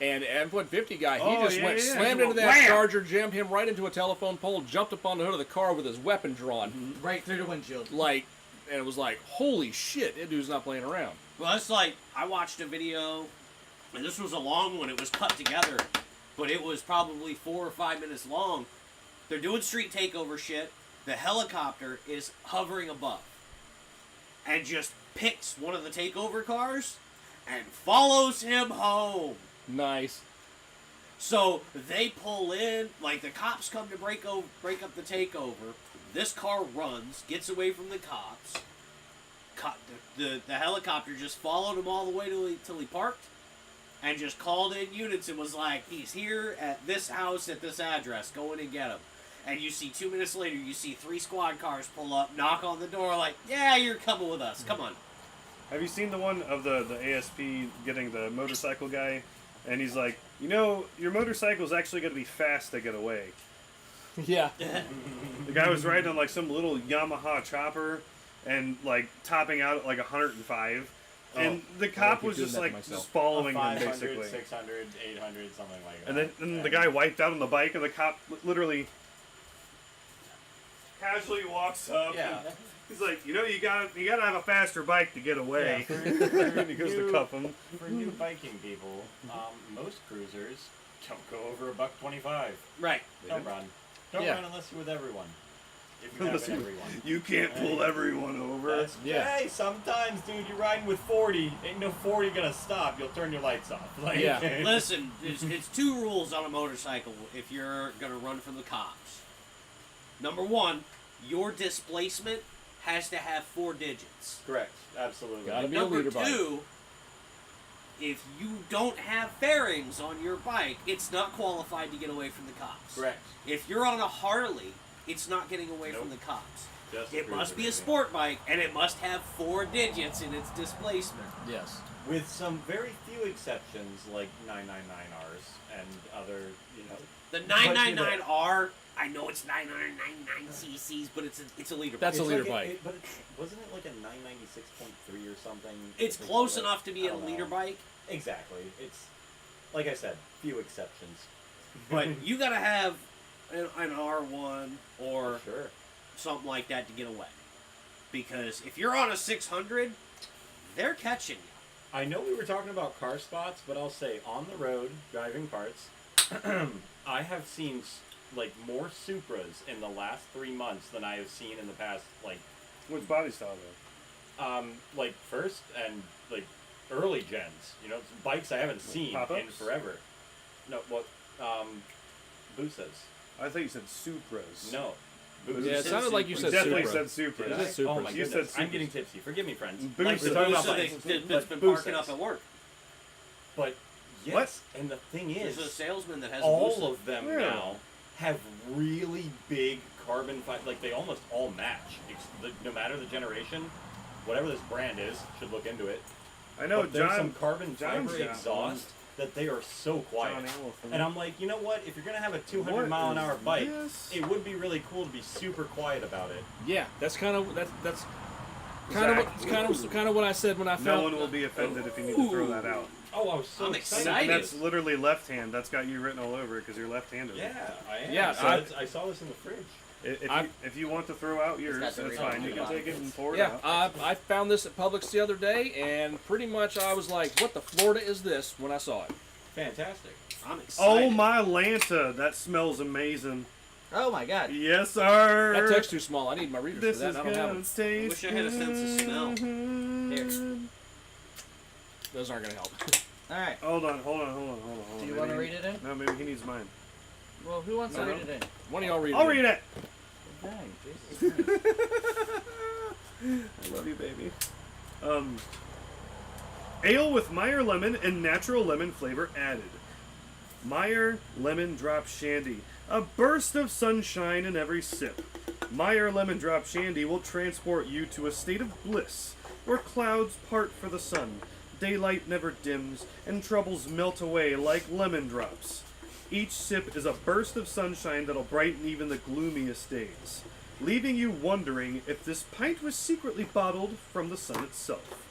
And F-150 guy, he Oh, just yeah, went, yeah, slammed he into went that wham! Charger, jammed him right into a telephone pole, jumped up on the hood of the car with his weapon drawn. Right through the windshield. Like, and it was like, holy shit, that dude's not playing around. Well, it's like, I watched a video, and this was a long one. It was cut together, but it was probably 4 or 5 minutes long. They're doing street takeover shit. The helicopter is hovering above and just picks one of the takeover cars and follows him home. Nice. So they pull in, like the cops come to break up the takeover. This car runs, gets away from the cops. The helicopter just followed him all the way till he parked, and just called in units and was like, "He's here at this house at this address. Go in and get him." And you see 2 minutes later, you see 3 squad cars pull up, knock on the door, like, "Yeah, you're coming with us. Come on." Have you seen the one of the ASP getting the motorcycle guy? And he's like, you know, your motorcycle's actually going to be fast to get away. Yeah. The guy was riding on like some little Yamaha chopper and like topping out at like 105. And the cop keep was doing just that to like myself. just following him 500, basically. 600, 800, something like that. And then the guy wiped out on the bike, and the cop literally casually walks up. Yeah. And he's like, you know, you gotta have a faster bike to get away. Yeah, And he goes to cuff him. For new biking people, most cruisers don't go over $125. Right. Don't run. Don't Yeah. run unless you're with everyone. If you have Listen, everyone. you can't pull everyone over. That's, Yeah. Hey, sometimes, dude, you're riding with 40. Ain't no 40 gonna stop. You'll turn your lights off. Like, Yeah. Listen, it's 2 rules on a motorcycle if you're gonna run from the cops. Number 1, your displacement has to have 4 digits. Correct. Absolutely. Gotta be a Number leader bike. 2, if you don't have fairings on your bike, it's not qualified to get away from the cops. Correct. If you're on a Harley, it's not getting away from the Nope. cops. Just It must cruiser, be a baby. sport bike, and it must have 4 digits in its displacement. Yes. With some very few exceptions, like 999Rs and other, you know. The 999R, I know it's 999 cc's, but it's a leader That's bike. a leader like bike. but wasn't it like a 996.3 or something? It's Like, close like, enough to be I a don't leader know. bike, Exactly. It's, like I said, few exceptions. but you gotta have an R1 or Sure. something like that to get away. Because if you're on a 600, they're catching you. I know we were talking about car spots, but I'll say on the road driving parts, I have seen like more Supras in the last 3 months than I have seen in the past Which body style though? like first and like early gens. You know, bikes I haven't seen in Pop-ups? forever. No, what? Busas. I thought you said Supras. No. Yeah, it Busas. sounded like you You said definitely Supra. said Supras. Did I? Oh Supras. my You goodness, said I'm Supras. getting tipsy. Forgive me, friends. Busas. Like, we're talking about Busa bikes. that's been But parking Busas. up at work. But Yes, and the thing There's is, a salesman that has a all boosted. of them Yeah. now have really big carbon fiber. Like they almost all match. No matter the generation, whatever this brand is, should look into it. I know But there's John. some carbon John's fiber got exhaust that they are so quiet. John Allison. And I'm like, you know what? If you're gonna have a 200 What mile an is hour bike, this? it would be really cool to be super quiet about it. Yeah, that's kind of what I said when I No found. one will be offended if you need to throw that out. Oh, I was so I'm excited. excited. And that's literally left hand. That's got you written all over it because you're left-handed. Yeah, I am. Yeah, so I saw this in the fridge. If you want to throw out yours, got that's the fine. You original can take it and pour it Yeah, out. I found this at Publix the other day, and pretty much I was like, "What the Florida is this?" when I saw it. Fantastic. I'm excited. Oh my Lanta, that smells amazing. Oh my god. Yes, sir. That text too small. I need my readers This for that. is And I don't have gonna them. taste I wish I had a sense of smell. good. Those aren't gonna help. Alright. Hold on. Do you want to read it in? No, maybe he needs mine. Well, who wants No. to read it in? One of y'all read. I'll it. read it. Dang, Jesus Christ. I love you, baby. Ale with Meyer lemon and natural lemon flavor added. Meyer Lemon Drop Shandy. A burst of sunshine in every sip. Meyer Lemon Drop Shandy will transport you to a state of bliss where clouds part for the sun, daylight never dims, and troubles melt away like lemon drops. Each sip is a burst of sunshine that'll brighten even the gloomiest days, leaving you wondering if this pint was secretly bottled from the sun itself.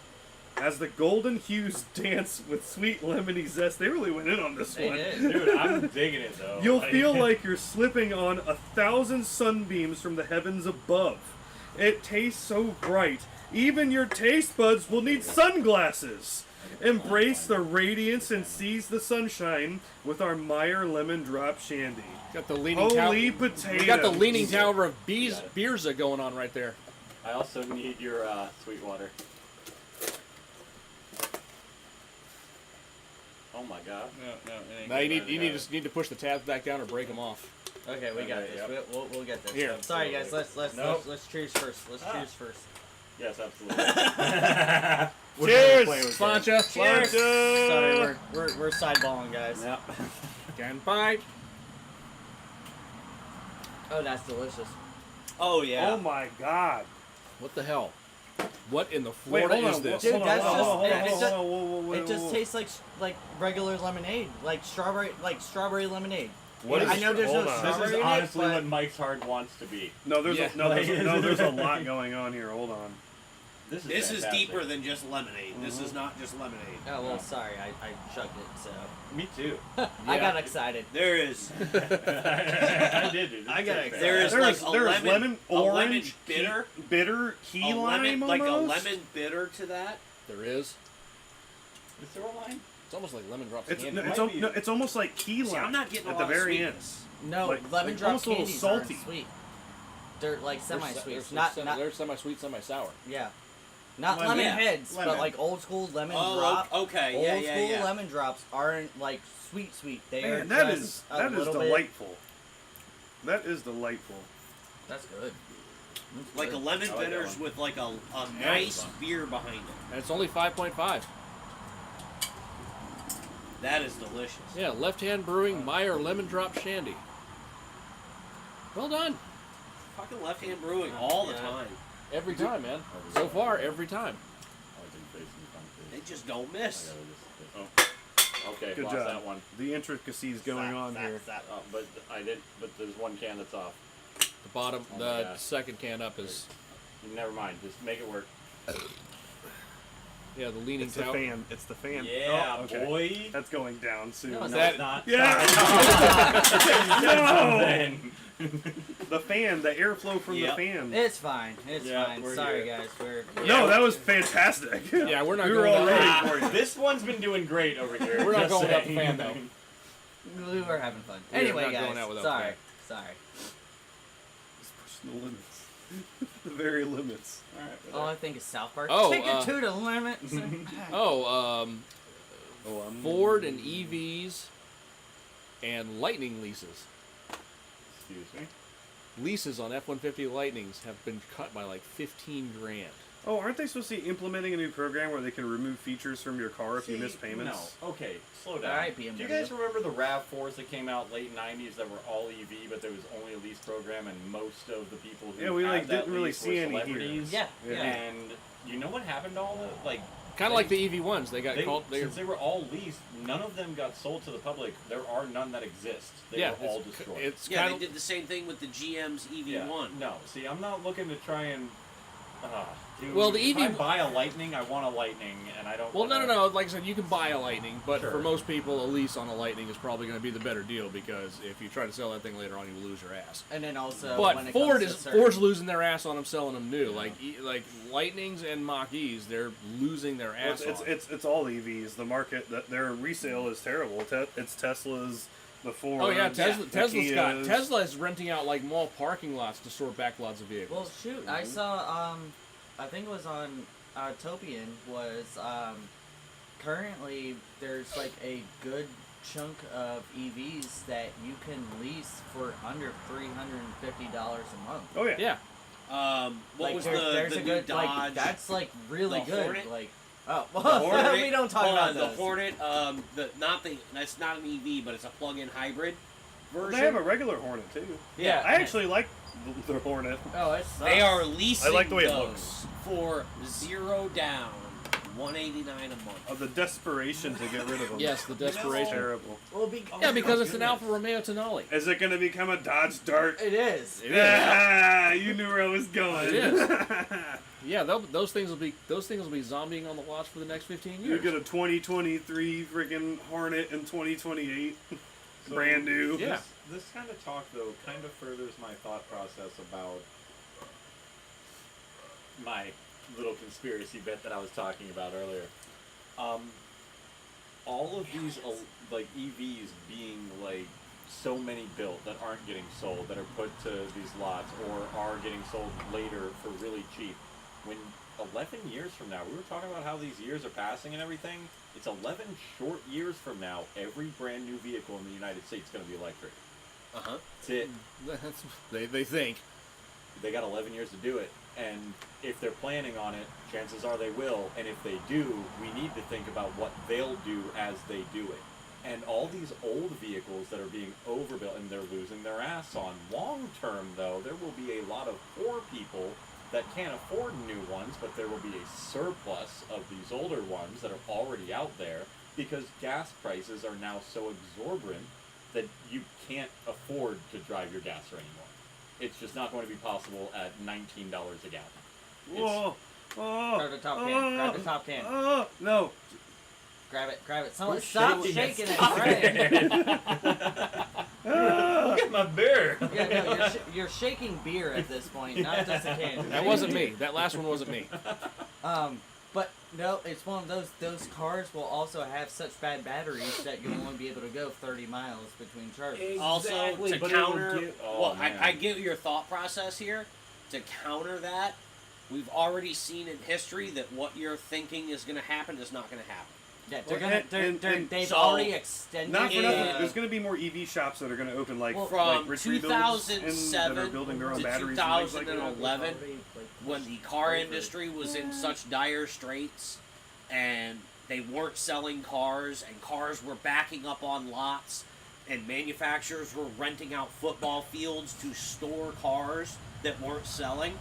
As the golden hues dance with sweet lemony zest, they really went in on this They one. did. Dude, I'm digging it though. You'll Like- feel like you're slipping on 1,000 sunbeams from the heavens above. It tastes so bright, even your taste buds will need sunglasses. Embrace the radiance and seize the sunshine with our Meyer Lemon Drop Shandy. Got the leaning Holy tower. potatoes. We got the leaning tower of Beerza going on right there. I also need your sweet water. Oh my god. Now you need to push the tabs back down or break them off. Okay, we got Okay, this. yep. We'll get this. Here. Sorry guys, let's Nope. choose first. Let's choose first. Yes, absolutely. Cheers! Slancha. Cheers! Sorry, we're sideballing, guys. Yep. Can bite. Oh, that's delicious. Oh yeah. Oh my god. What the hell? What in the Wait, Florida hold is on. this? Dude, hold on, that's hold just- on, hold on, it hold just- on, whoa, whoa, It just whoa. tastes like regular lemonade, like strawberry lemonade. What I is- know there's hold no on. This strawberry is in it, honestly but what Mike's Hard wants to be. No, there's Yeah. there's a lot going on here. Hold on. This is This is fantastic. deeper than just lemonade. This is not just lemonade. oh well, sorry, I chugged it, so Me too. I got excited. There is I did, dude. I got This is excited. there is There's like a lemon, a lemon orange, bitter, bitter key a lime lemon, like a almost? lemon bitter to that. There is. Is there a line? It's almost like lemon drops It's, candy. no, it's, might be- no, it's almost like key See, lime I'm not getting a at lot the of very sweetness. No, Like- lemon like drop almost a little candies salty. aren't sweet. They're like They're semi-sweet. They're, Not they're semi-sweet, semi-sour. yeah. Not Lemon. lemon Yeah, heads, lemon. but like old school lemon Oh, drop. okay, Old yeah, school yeah. lemon drops aren't like sweet. They are Man, that just is a that is little bit. delightful. That is delightful. That's good. That's Like a good. lemon I like that bitters one. with like a nice beer behind it. And it's only 5.5. That is delicious. Yeah, Left Hand Brewing Meyer Lemon Drop Shandy. Well done. Fucking left hand brewing all the Yeah. time. Every time, man. So far, every time. They just don't miss. Okay, Good lost job. that one. The intricacies going on here. But I did. But there's one can that's off. The bottom, Oh my the God. second can up is, Never mind. Just make it work. yeah, the leaning It's the tower. fan. It's the fan. Yeah, Oh, okay. boy. That's going down soon. No, it's No, That- it's not. Yeah. Then. The fan, the airflow from Yep. the fan. It's fine. It's Yeah, fine. we're Sorry, here. guys. We're No, that was fantastic. Yeah, we're not We were going all down rooting for you. This one's been doing great over here. We're not just going without the saying. fan, though. we were having fun. We are Anyway, not guys. going out without Sorry. that. Sorry. Just pushing the limits. The very limits. All I think is South Park. Oh, Take it to the limit. Oh, Oh, Ford and EVs and Lightning leases. Excuse me. Leases on F-150 Lightnings have been cut by like 15 grand. Oh, aren't they supposed to be implementing a new program where they can remove features from your car if you miss See, payments? No. Okay, slow down. All right, Do BMW. you guys remember the RAV4s that came out late 90s that were all EV, but there was only a lease program, and most of the people who Yeah, we, had like, that didn't really lease see were any here. celebrities? Yeah, Yeah. And you know what happened to all the like? Kind of like the EV ones. They got called. Since they were all leased, none of them got sold to the public. There are none that exist. They yeah, were all it's- destroyed. It's Yeah, kind they did the same thing with the GM's EV1. No, see, I'm not looking to try and. Dude, Well, the if I EV buy a Lightning, I want a Lightning, and I don't. Well, wanna, no. Like I said, you can buy a Lightning, but Sure. for most people, a lease on a Lightning is probably going to be the better deal because if you try to sell that thing later on, you will lose your ass. And then also, But when it Ford comes is to certain- Ford's losing their ass on them selling them new. Yeah. Like Lightnings and Mach-E's, they're losing their Well, ass it's, off. it's all EVs. The market, that their resale is terrible. It's Tesla's, the Ford. Oh yeah, Kias. Tesla is renting out like mall parking lots to store backlots of vehicles. Well, shoot, I saw. I think it was on Topian. Was currently there's like a good chunk of EVs that you can lease for under $350 a month. Oh yeah. Yeah, What Like, was there's the a new good Dodge? like that's like really the good. Hornet? Like oh The well, Hornet, we don't talk hold about on, those. the Hornet. That's not an EV, but it's a plug-in hybrid Well, version. they have a regular Hornet too. Yeah. I actually like the Hornet. Oh, it's They are leasing I like the way it those looks. for $0 down, $189 a month. Of the desperation to get rid of them. yes, the It's desperation. terrible. well, Yeah, because it's an Alfa Romeo Tonale. Is it going to become a Dodge Dart? It is. It is. Ah, you knew where I was going. It is. Yeah, those things will be zombieing on the lots for the next 15 You years. get a 2023 freaking Hornet in 2028, So brand new. Yeah. This kind of talk, though, kind of furthers my thought process about my little conspiracy bet that I was talking about earlier. All of these, like, EVs being, like, so many built that aren't getting sold, that are put to these lots, or are getting sold later for really cheap. When 11 years from now, we were talking about how these years are passing and everything. It's 11 short years from now, every brand new vehicle in the United States is going to be electric. Uh-huh. That's it. That's, they think. They got 11 years to do it, and if they're planning on it, chances are they will, and if they do, we need to think about what they'll do as they do it. And all these old vehicles that are being overbuilt and they're losing their ass on. Long term, though, there will be a lot of poor people that can't afford new ones, but there will be a surplus of these older ones that are already out there because gas prices are now so exorbitant that you can't afford to drive your gasser anymore. It's just not going to be possible at $19 a gallon. Whoa. Oh. Grab the top can. Grab the top can. Oh. No. Grab it. Grab it. Someone Who's stop shaking shaking it? it. Stop Right. Look at my beer! Yeah, no, you're shaking beer at this point, not just a can. That wasn't me. That last one wasn't me. But no, it's one of those cars will also have such bad batteries that you'll only be able to go 30 miles between charges. Also, Exactly, to but it'll counter, get- oh, well, man. I get your thought process here. To counter that, we've already seen in history that what you're thinking is going to happen is not going to happen. Yeah, And they've so- already extended. Not for Yeah. nothing. There's going to be more EV shops that are going to open, like, Well, From like Rich Rebuilds that are 2007 building their own to batteries and things like that. 2011, when the car industry was in such dire straits and they weren't selling cars and cars were backing up on lots and manufacturers were renting out football fields to store cars that weren't selling,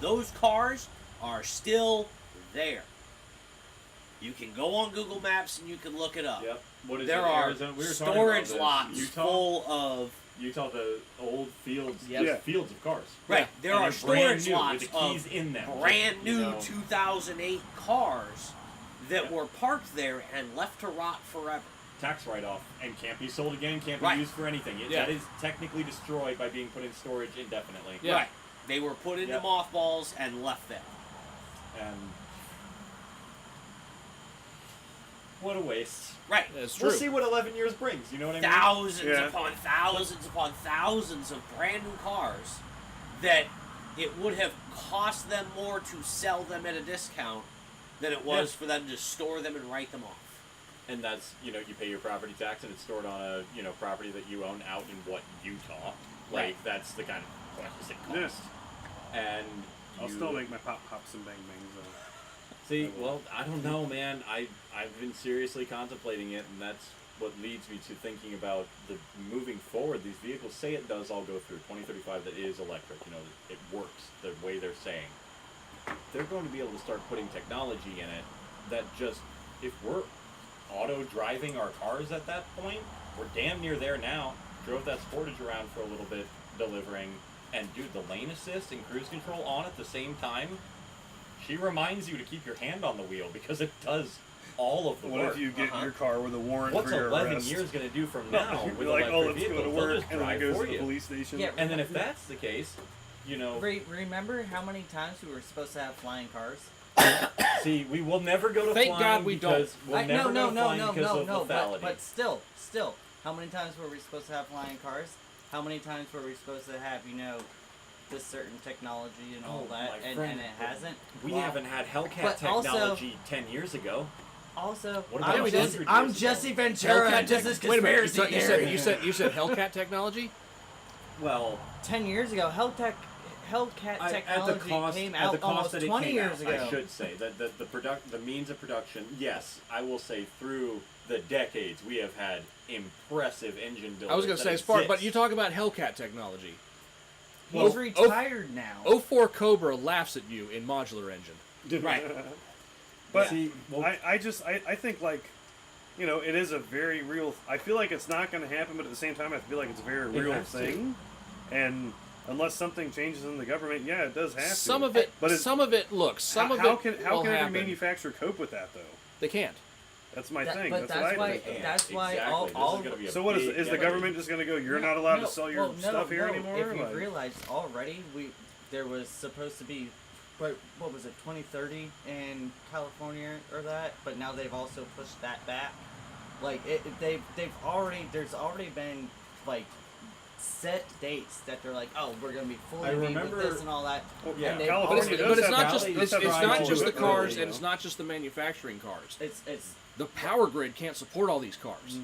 those cars are still there. You can go on Google Maps and you can look it up. Yep. What is There it? are Arizona? We were talking storage about this. lots Utah? full of Utah, the old fields, Yep. just fields of cars. right. There And are they're brand storage new lots with the keys of in them. brand You new know, 2008 cars that Yeah. were parked there and left to rot forever. tax write-off and can't be sold again, can't be Right. used for anything. Yeah. That is technically destroyed by being put in storage indefinitely. Yeah. Right. They were put into Yep. mothballs and left there. And what a waste. Right. That's true. We'll see what 11 years brings. You know what I mean? Thousands Yeah. upon thousands upon thousands of brand new cars that it would have cost them more to sell them at a discount than it was Yeah. for them to store them and write them off. And that's, you know, you pay your property tax and it's stored on a, you know, property that you own out in what, Utah? Like, Right. that's the kind of requisite Yeah. cost. And I'll still make my pops and bang bangs though. See, well, I don't know, man. I've been seriously contemplating it, and that's what leads me to thinking about the moving forward. These vehicles, say it does all go through 2035, that is electric. You know, it works the way they're saying. They're going to be able to start putting technology in it that just, if we're auto driving our cars at that point, we're damn near there now. Drove that Sportage around for a little bit, delivering, and dude, the lane assist and cruise control on at the same time. She reminds you to keep your hand on the wheel because it does all of the What work. if you get in your car with a warrant What's for your 11 arrest? years going to do from now You'd be with like, electric oh, let's vehicles? go to They'll work, just and then it drive goes for to the you. police station. Yeah. And then if that's the case, you know, Remember how many times we were supposed to have flying cars? see, we will never go to Thank flying God we because don't. we'll never go to flying because of no. lethality. But still, how many times were we supposed to have flying cars? How many times were we supposed to have, this certain technology and all that, my and friend, it hasn't? we Well, haven't had Hellcat but also- technology 10 years ago. Also, What about I'm 100 I'm years Jesse ago? Ventura. Hellcat This is tech- Wait a minute. conspiracy You theory. said Hellcat technology? Well, 10 years ago, Hellcat at technology the cost, came at out the cost almost that it 20 came years out, ago. I should say that the means of production. Yes, I will say through the decades we have had impressive engine builders. I was going to that say as far, but exist. you talk about Hellcat technology. He's Oh, retired now. 04 Cobra laughs at you in modular engine. Right. But See, well, I think like, it is a very real. I feel like it's not going to happen, but at the same time, I feel like it's a very It real has to. thing. And unless something changes in the government, yeah, it does have to. Some of it, But it's- some of it. Look, some of how it can will every happen. manufacturer cope with that though? They can't. That's my That- thing. but That's what I why. think. Though. That's why exactly. all. This all is gonna be a So what is big the get-away. government just going to go? You're not allowed to sell your stuff here anymore. If you Like- realize already, there was supposed to be, what was it, 2030 in California or that, but now they've also pushed that back. Like they've already there's already been like set dates that they're like, oh, we're gonna be fully I EV remember- with this and all that. Well, Yeah. and they've California But it's, already, does but it's have not valley- just does it's, have it's valley not just the equipment, cars though. and it's not just the manufacturing cars. it's The power grid can't support all these cars,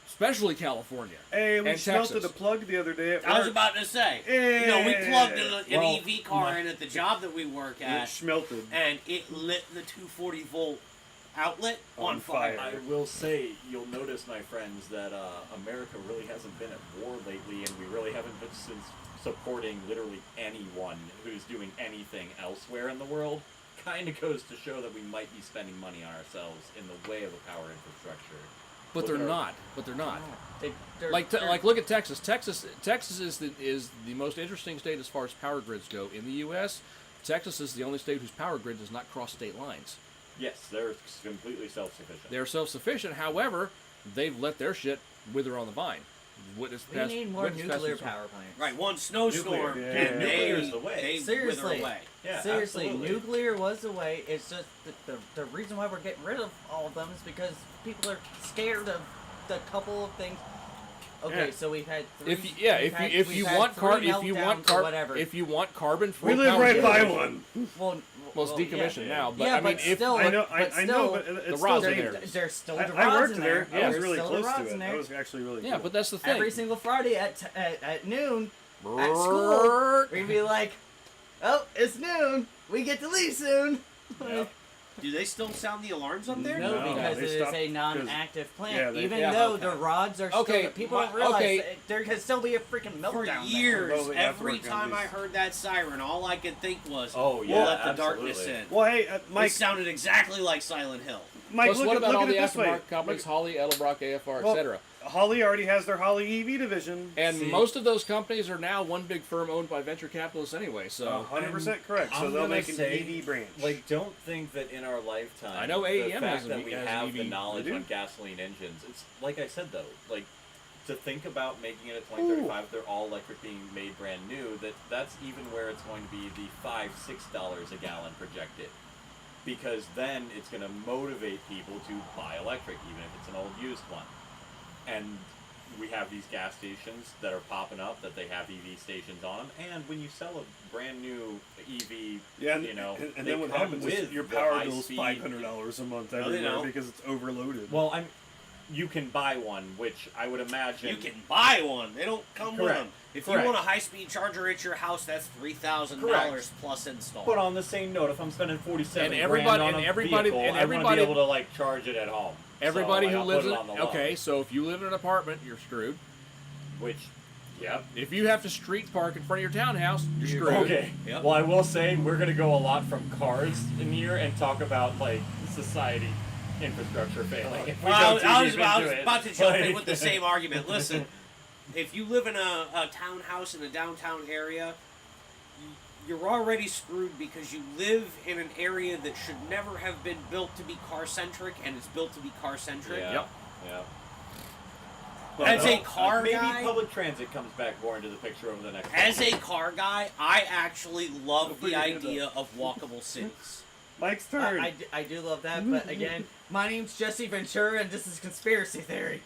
especially California. Hey, we and smelted Texas. a plug the other day. At I was work. about to say, Yeah. we plugged an Well, EV car in at the job that we work And it at, smelted. and it lit the 240 volt outlet On on fire. fire. I will say, you'll notice, my friends, that America really hasn't been at war lately, and we really haven't been since supporting literally anyone who's doing anything elsewhere in the world. Kind of goes to show that we might be spending money on ourselves in the way of a power infrastructure. But Look they're at our- not. But they're not. they're, Like look at Texas. Texas is the most interesting state as far as power grids go in the U.S. Texas is the only state whose power grid does not cross state lines. Yes, they're completely self-sufficient. They're self-sufficient. However, they've let their shit wither on the vine. Witness we past- need more witness past nuclear this- power plants. Right, one snowstorm, Nuclear. and Yeah. Nuclear's the way. they Seriously. wither away. Yeah, Seriously, absolutely. nuclear was the way. It's just the reason why we're getting rid of all of them is because people are scared of the couple of things. Okay, Yeah. so we've had three. If you want carbon free We live right by one. Well, it's decommissioned now, but yeah, I mean, but if still, I know, but I know, still, but it's the still rods are dangerous. there. there's still the I rods worked in there. there. I was There's really still the close rods to it. in That there. was actually really cool. yeah, but that's the thing. Every single Friday at noon at school, we'd be like, "Oh, it's noon. We get to leave soon." Yep. Do they still sound the alarms up there? No, No, because they it is stopped a non-active plant. yeah, they- Even yeah, though okay. the rods are Okay, still, people my- don't realize okay. that there can still be a freaking meltdown For there. years, Well, we have to every work on time I these. heard that siren, all I could think was, Oh, yeah, let the darkness absolutely. in. Well, hey, It Mike, sounded exactly like Silent Hill. Mike, Plus, look what at, about look all at the it this way. aftermarket companies, Holly, Edelbrock, AFR, Well, etc.? Holly already has their Holly EV division. And See- most of those companies are now one big firm owned by venture capitalists anyway. So 100% correct. So I'm they'll gonna make an say, EV branch. Like, don't think that in our lifetime. I know the AEM fact has an that E- we has an have the EV. knowledge They do. on gasoline engines. It's like I said though, like to think about making it a 2035 if they're all electric being made brand new. That's even where it's going to be the $5-6 a gallon projected, because then it's going to motivate people to buy electric, even if it's an old used one. And we have these gas stations that are popping up that they have EV stations on them, and when you sell a brand new EV, yeah, and, you know, and they then what come happens is with your the power high bill's speed- $500 a month they everywhere don't. because it's overloaded. Well, you can buy one, which I would imagine You can buy one. They don't come with Correct. them. If Correct. you want a high-speed charger at your house, that's $3,000 Correct. plus install. But on the same note, if I'm spending 47 And everybody- grand on and a everybody- vehicle, and I want to everybody- be able to like charge it at home. Everybody So, who I'll lives put in it on the lot, okay, so if you live in an apartment, you're screwed. which, yep. If you have to street park in front of your townhouse, you're screwed. Okay. Yep. Well, I will say we're gonna go a lot from cars in here and talk about like society infrastructure failing. If we Well, go I too was deep about, into it. to jump in Like- with the same argument. Listen, if you live in a townhouse in a downtown area, you're already screwed because you live in an area that should never have been built to be car-centric, and it's built to be car-centric. Yeah. Yep. Yeah. As a Well, car maybe guy, public transit comes back more into the picture over the next. as a car guy, I actually love Before the you get idea of walkable cities. Mike's turn. I do love that, but again, my name's Jesse Ventura, and this is conspiracy theory.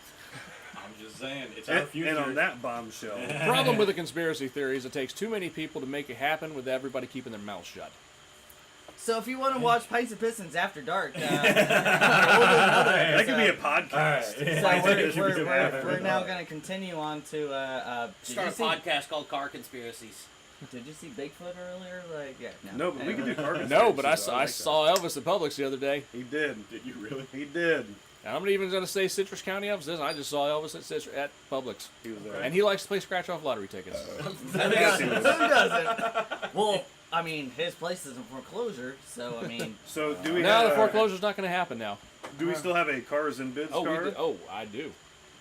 I'm just saying, it's our and, future. and on that bombshell. The problem with the conspiracy theory is it takes too many people to make it happen with everybody keeping their mouth shut. So if you want to watch Pints and Pistons after dark, That could be a podcast. All right. So Pints and Pistons after we're now dark. going to continue on to. Did Start you a see? podcast called Car Conspiracies. Did you see Bigfoot earlier? Like, yeah, No, but we could do car No, but I conspiracies, saw, I like that. saw Elvis at Publix the other day. He did. Did you really? He did. And I'm not even going to say Citrus County Elvis. I just saw Elvis at Publix. He was there. And he likes to play scratch-off lottery tickets. Who doesn't? Well, I mean, his place is in foreclosure, so I mean. So do we? No, have, the foreclosure's not going to happen now. Do we still have a cars and bids Oh, card? I do.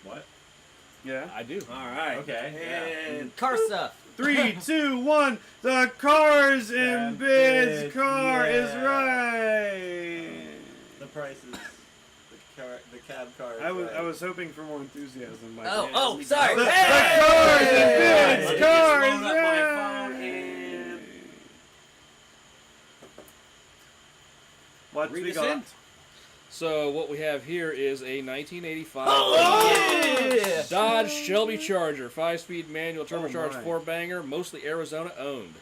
What? Yeah. I do. All right. Okay. And Car stuff. 3, 2, 1. The cars and And bids bids, car is yeah. right. The prices, the cab car. I was hoping for more enthusiasm. Mike. Oh, sorry. The Hey! cars and Let me bids just car is load up my phone right. and What read we us got? in. So what we have here is a 1985 Yeah. Dodge Shelby Charger, 5-speed manual turbocharged my. 4-banger, mostly Arizona owned.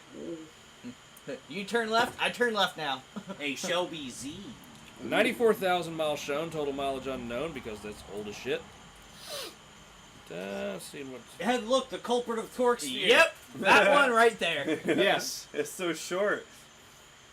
You turn left. I turn left now. A Shelby Z. 94,000 miles shown, total mileage unknown because that's old as shit. Seeing what. And look, the culprit of torque sphere. Yep, that one right there. Yes. It's so short.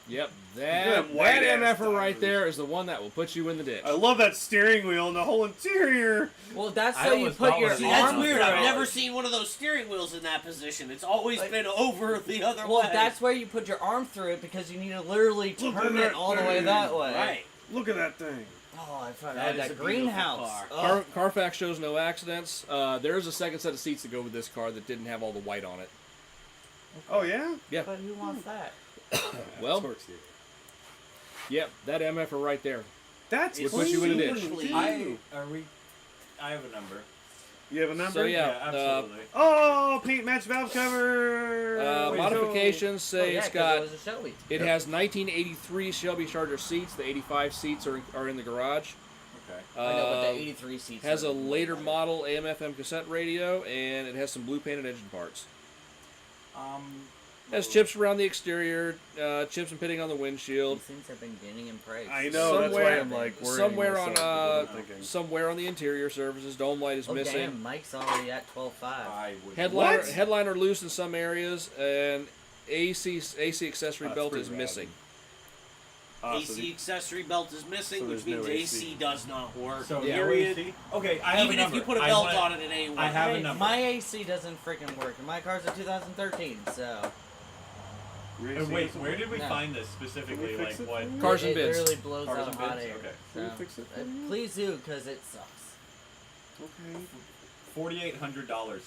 Yep. Good That white-ass MFer right tires. there is the one that will put you in the ditch. I love that steering wheel and the whole interior. Well, that's I how you always put thought your was- See, that's arm weird. through I've it. never seen one of those steering wheels in that position. It's always been over the other Well, way. that's where you put your arm through it because you need to literally Look at turn it that all the way thing. that way. right. Look at that thing. Oh, I forgot That is that a greenhouse. beautiful car. Ugh. Carfax shows no accidents. There's a second set of seats that go with this car that didn't have all the white on it. Oh yeah. Yeah. But who wants that? Well, yep, that MFer right there. That's It's put you in a clean. ditch. clean. I have a number. You have a number? So yeah, absolutely. Oh, paint match valve cover. Wait, modifications say Oh, yeah, it's 'cause got. it was a Shelby. It has 1983 Shelby Charger seats. The 85 seats are in the garage. Okay. I know, but the Um, 83 seats. Has are a way later better. model AM/FM cassette radio, and it has some blue painted engine parts. Has chips around the exterior, chips and pitting on the windshield. These things have been gaining in price. I know. That's why Somewhere- I'm like worrying Somewhere on myself because I'm thinking. somewhere on the interior surfaces, dome light is Oh, missing. damn, Mike's already at 12.5. I would. Headliner What? headliner loose in some areas, and AC accessory Oh, belt pretty is rad. missing. AC accessory belt is missing, So which there's means no AC AC. does not work. So Yeah. period. Okay, I have Even a if number. you put a I belt wanna- on it, it ain't I have a Hey, number. my AC doesn't freaking work, and my car's a 2013, so Wait, where did we No. find this specifically? Can we fix Like it? what? Cars and it bids. literally blows Cars out and hot bids? air. Okay. Can we So, fix it? please do, because it sucks. Okay. $4,800.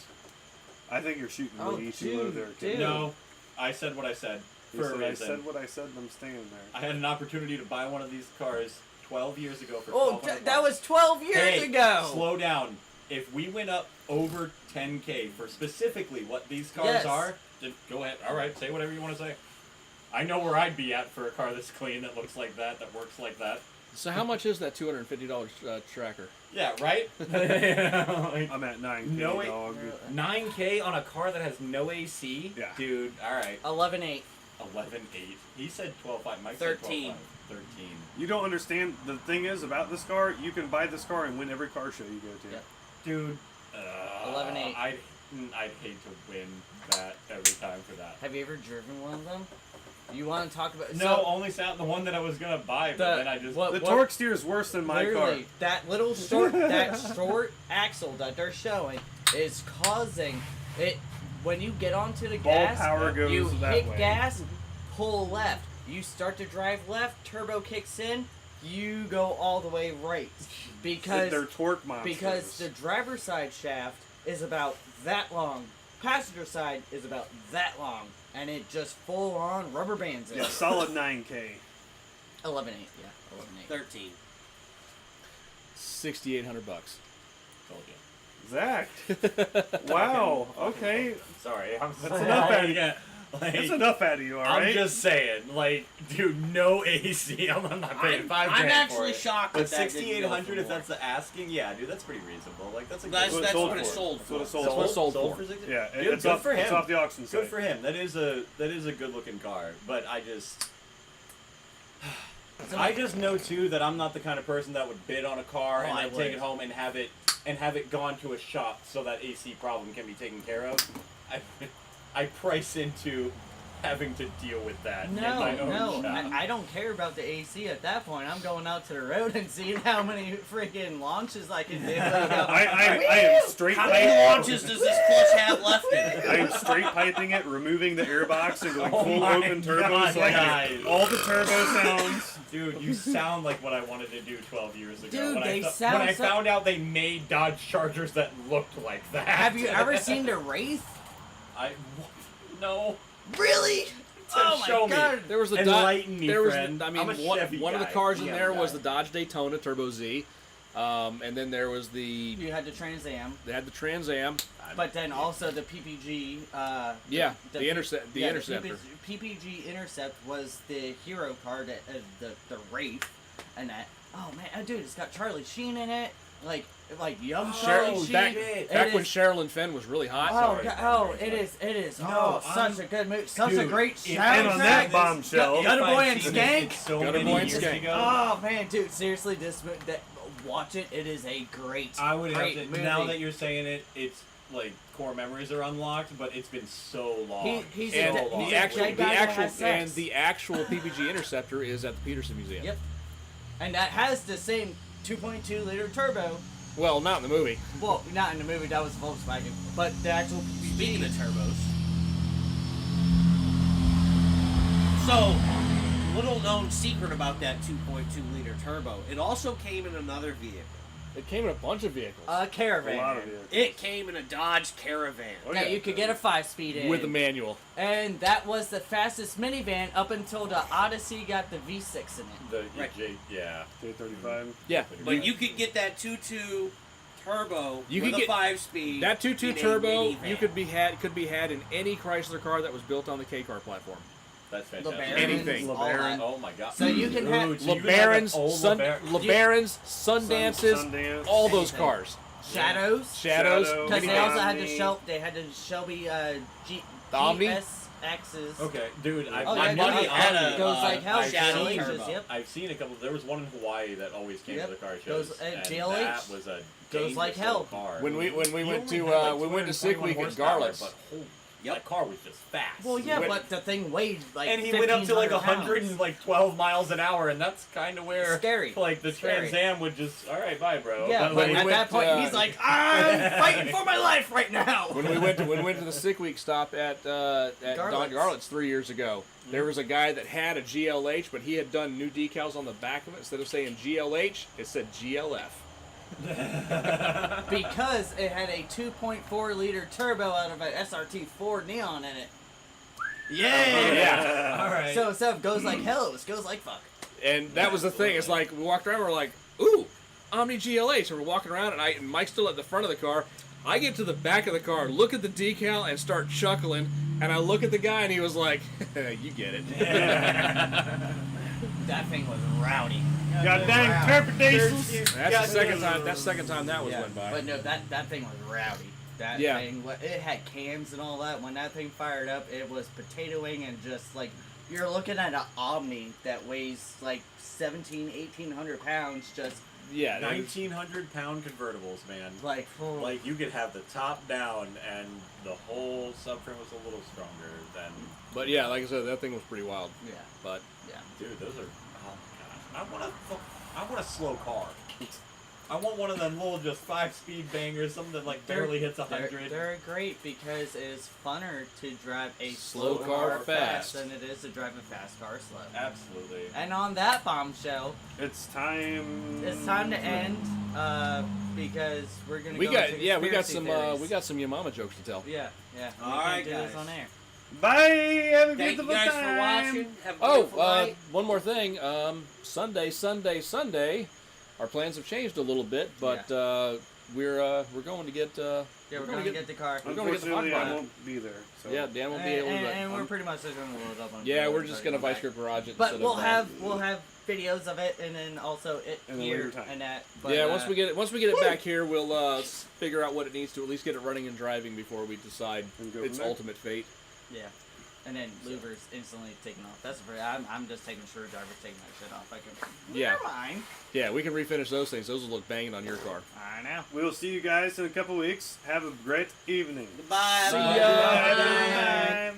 I think you're shooting Oh, way too low dude, there, dude. kid. No, I said what I said You for a said I reason. said what I said, and I'm staying there. I had an opportunity to buy one of these cars 12 years ago for Oh, $1,200. that was 12 years Hey, ago! slow down. If we went up over 10K for specifically what these cars Yes. are, then go ahead. All right, say whatever you want to say. I know where I'd be at for a car that's clean, that looks like that works like that. So how much is that $250 tracker? Yeah, right? Like, I'm at 9K, No way. dog. 9K on a car that has no AC? Yeah. Dude, all right. 11.8. 11.8. He said 12.5. Mike said 13. 12.5. 13. You don't understand. The thing is about this car, you can buy this car and win every car show you go to. Yep. Dude. 11.8. I'd hate to win that every time for that. Have you ever driven one of them? You want to talk about? No, only sat the one that I was gonna buy, but then I just. The torque steer is worse than my car. Literally, that little short, that short axle that they're showing is causing it. When you get onto the Ball gas, power goes you that hit way. gas, pull left. You start to drive left, turbo kicks in, you go all the way right. Because they're torque monsters. Because the driver's side shaft is about that long, passenger side is about that long, and it just full on rubber bands it. Yeah, solid 9K. 11.8, yeah, 11.8. 13. $6,800. Told you. Zach. Wow. Okay. Sorry, I'm That's sorry. enough out of you. Like, That's enough out of you, alright? I'm just saying, like, dude, no AC. I'm not paying $5 I'm grand actually for it. shocked But that that didn't go 6,800, for if more. that's the asking, yeah, dude, that's pretty reasonable. Like, that's a That's good. what it sold what it for. sold That's what it for. sold That's what it sold sold for. for 60? Yeah, Dude, it's good off, for him. It's off the auction site. Good for him. That is a good looking car. But I just know too that I'm not the kind of person that would bid on a car and I then take would. it home and have it gone to a shop so that AC problem can be taken care of. I price into having to deal with that in my own No, shop. I don't care about the AC at that point. I'm going out to the road and seeing how many freaking launches I can do. I am straight How many launches does this clutch have left in it? I am straight piping it, removing the airbox, and going Oh full my open turbo God, so I can guys. get all the turbo sounds. Dude, you sound like what I wanted to do 12 years ago. Dude, when they I sound when I so- found out they made Dodge Chargers that looked like that. Have you ever seen the Wraith? No. Really? Oh my Show me. god! There was the Enlighten me, there was friend. I mean I'm a Chevy one of the guy. cars in Yeah, there was guy. the Dodge Daytona Turbo Z, and then there was the You had the Trans Am, they had the Trans Am. but then also the PPG. Yeah, the Intercept. The yeah, Interceptor. The PPG Intercept was the hero car, the Wraith, and that. Oh man, dude, it's got Charlie Sheen in it, like young Charlie Sheen. back It when is- Sherilyn Fenn was really hot. Oh, Sorry, God, sorry, it is. No, Oh, I'm- such a good movie, such a Dude, great if- soundtrack. And on that bombshell, Gutter Boy and I've seen Skank? it so Gutter many Boy and years Skank. ago. Oh man, dude, seriously, watch it. It is a great. I would have great to. movie. Now that you're saying it, it's like core memories are unlocked, but it's been so long. He's And a- the he's a actual, dead the guy that actual, has sex. and the actual PPG Interceptor is at the Peterson Museum. Yep. And that has the same 2.2 liter turbo. Well, not in the movie. Well, not in the movie, that was Volkswagen, but the actual PPG. Speaking of turbos. So, little known secret about that 2.2 liter turbo. It also came in another vehicle. It came in a bunch of vehicles A a Caravan. lot of it. It came in a Dodge Caravan. Oh, That yeah. you could get a 5-speed in. with a manual. And that was the fastest minivan up until the Odyssey got the V6 in it. The Right. yeah. J35. Yeah, But you could get that 2.2 turbo You with could a get 5-speed. that 2.2 in a turbo. minivan. You could be had in any Chrysler car that was built on the K car platform. That's fantastic. LeBarons, Anything. all LeBaron. that. Oh my god. So you can have- Ooh, so you can have an LeBarons, old LeBarons, Sundances, Sundance. all those Anything. cars. Shadows. Shadows, Shadow. Because they Mini also had the Omni. Shelby The Omni? GSXs. Okay, dude, Oh, my yeah, buddy no, had Omni, a- goes like hell. Shadow changes, turbo. Yep. I've seen a couple. There was one in Hawaii that always came Yep. to the car shows, Goes, and GLH. that was a Goes like dangerous hell. little car. When we He went only to had, like, we went to Sick 221 Week at horsepower, Garlett's. but Yep. that car was just fast. Well, yeah, When- but the thing weighed like. and he went up to like 1,500 112 miles an hour, and that's kind of where Scary. like the Scary. Trans Am would just, all right, bye, bro. Yeah, But, but like, at went, that point, he's like, I'm fighting for my life right now. When we went to the Sick Week stop at Don Garlett's. Garlett's 3 years ago, there was a guy that had a GLH, but he had done new decals on the back of it. Instead of saying GLH, it said GLF. Because it had a 2.4 liter turbo out of an SRT Ford Neon in it. Yeah. all right. So instead of goes like hell, it goes like fuck. And that was the thing. It's like we walked around, we're like, ooh, Omni GLH, and we're walking around, and Mike's still at the front of the car. I get to the back of the car, look at the decal, and start chuckling. And I look at the guy, and he was like, "You get it." That thing was rowdy. God dang interpretations. That's the second time. That's the second time that was Yeah, went by. but no, that thing was rowdy. That Yeah. thing, it had cams and all that. When that thing fired up, it was potatoing and just like you're looking at an Omni that weighs like 1,800 pounds. Just Yeah. 1,900-pound convertibles, man. like, Like you could have the top down, and the whole subframe was a little stronger than. But yeah, like I said, that thing was pretty wild. yeah, But yeah. Dude, those are. Oh my gosh, I want a slow car. I want one of them little just 5-speed bangers, something that like barely hits 100. They're great because it's funner to drive a Slow slow car car fast. than it is to drive a fast car slow. Absolutely. And on that bombshell, It's time. it's time to end because we're gonna we go got into we got conspiracy some theories. your mama jokes to tell. Yeah. We All can't right, do this guys. on air. Bye. Have a Thank you beautiful guys time. for watching. Have a Oh, beautiful night. one more thing. Sunday. Our plans have changed a little bit, but we're going to get. Yeah, we're gonna get the car. We're gonna get the Unfortunately, hot I rod. won't be there. So. Yeah, Dan won't be And, able to. and we're pretty much just gonna load up on. Yeah, video we're and just start gonna going vice grip garage it. But instead we'll of, have videos of it, and then also it And a here later time. and that. But, Yeah, once we get it back here, we'll figure out what it needs to at least get it running and driving before we decide And go from its there. ultimate fate. yeah, and then louver's instantly taken off. That's for I'm just taking screwdriver taking that shit off. I can. Yeah. Never mind. Yeah, we can refinish those things. Those will look banging on your car. I know. We will see you guys in a couple weeks. Have a great evening. Goodbye, See everybody. ya. Good night. Bye.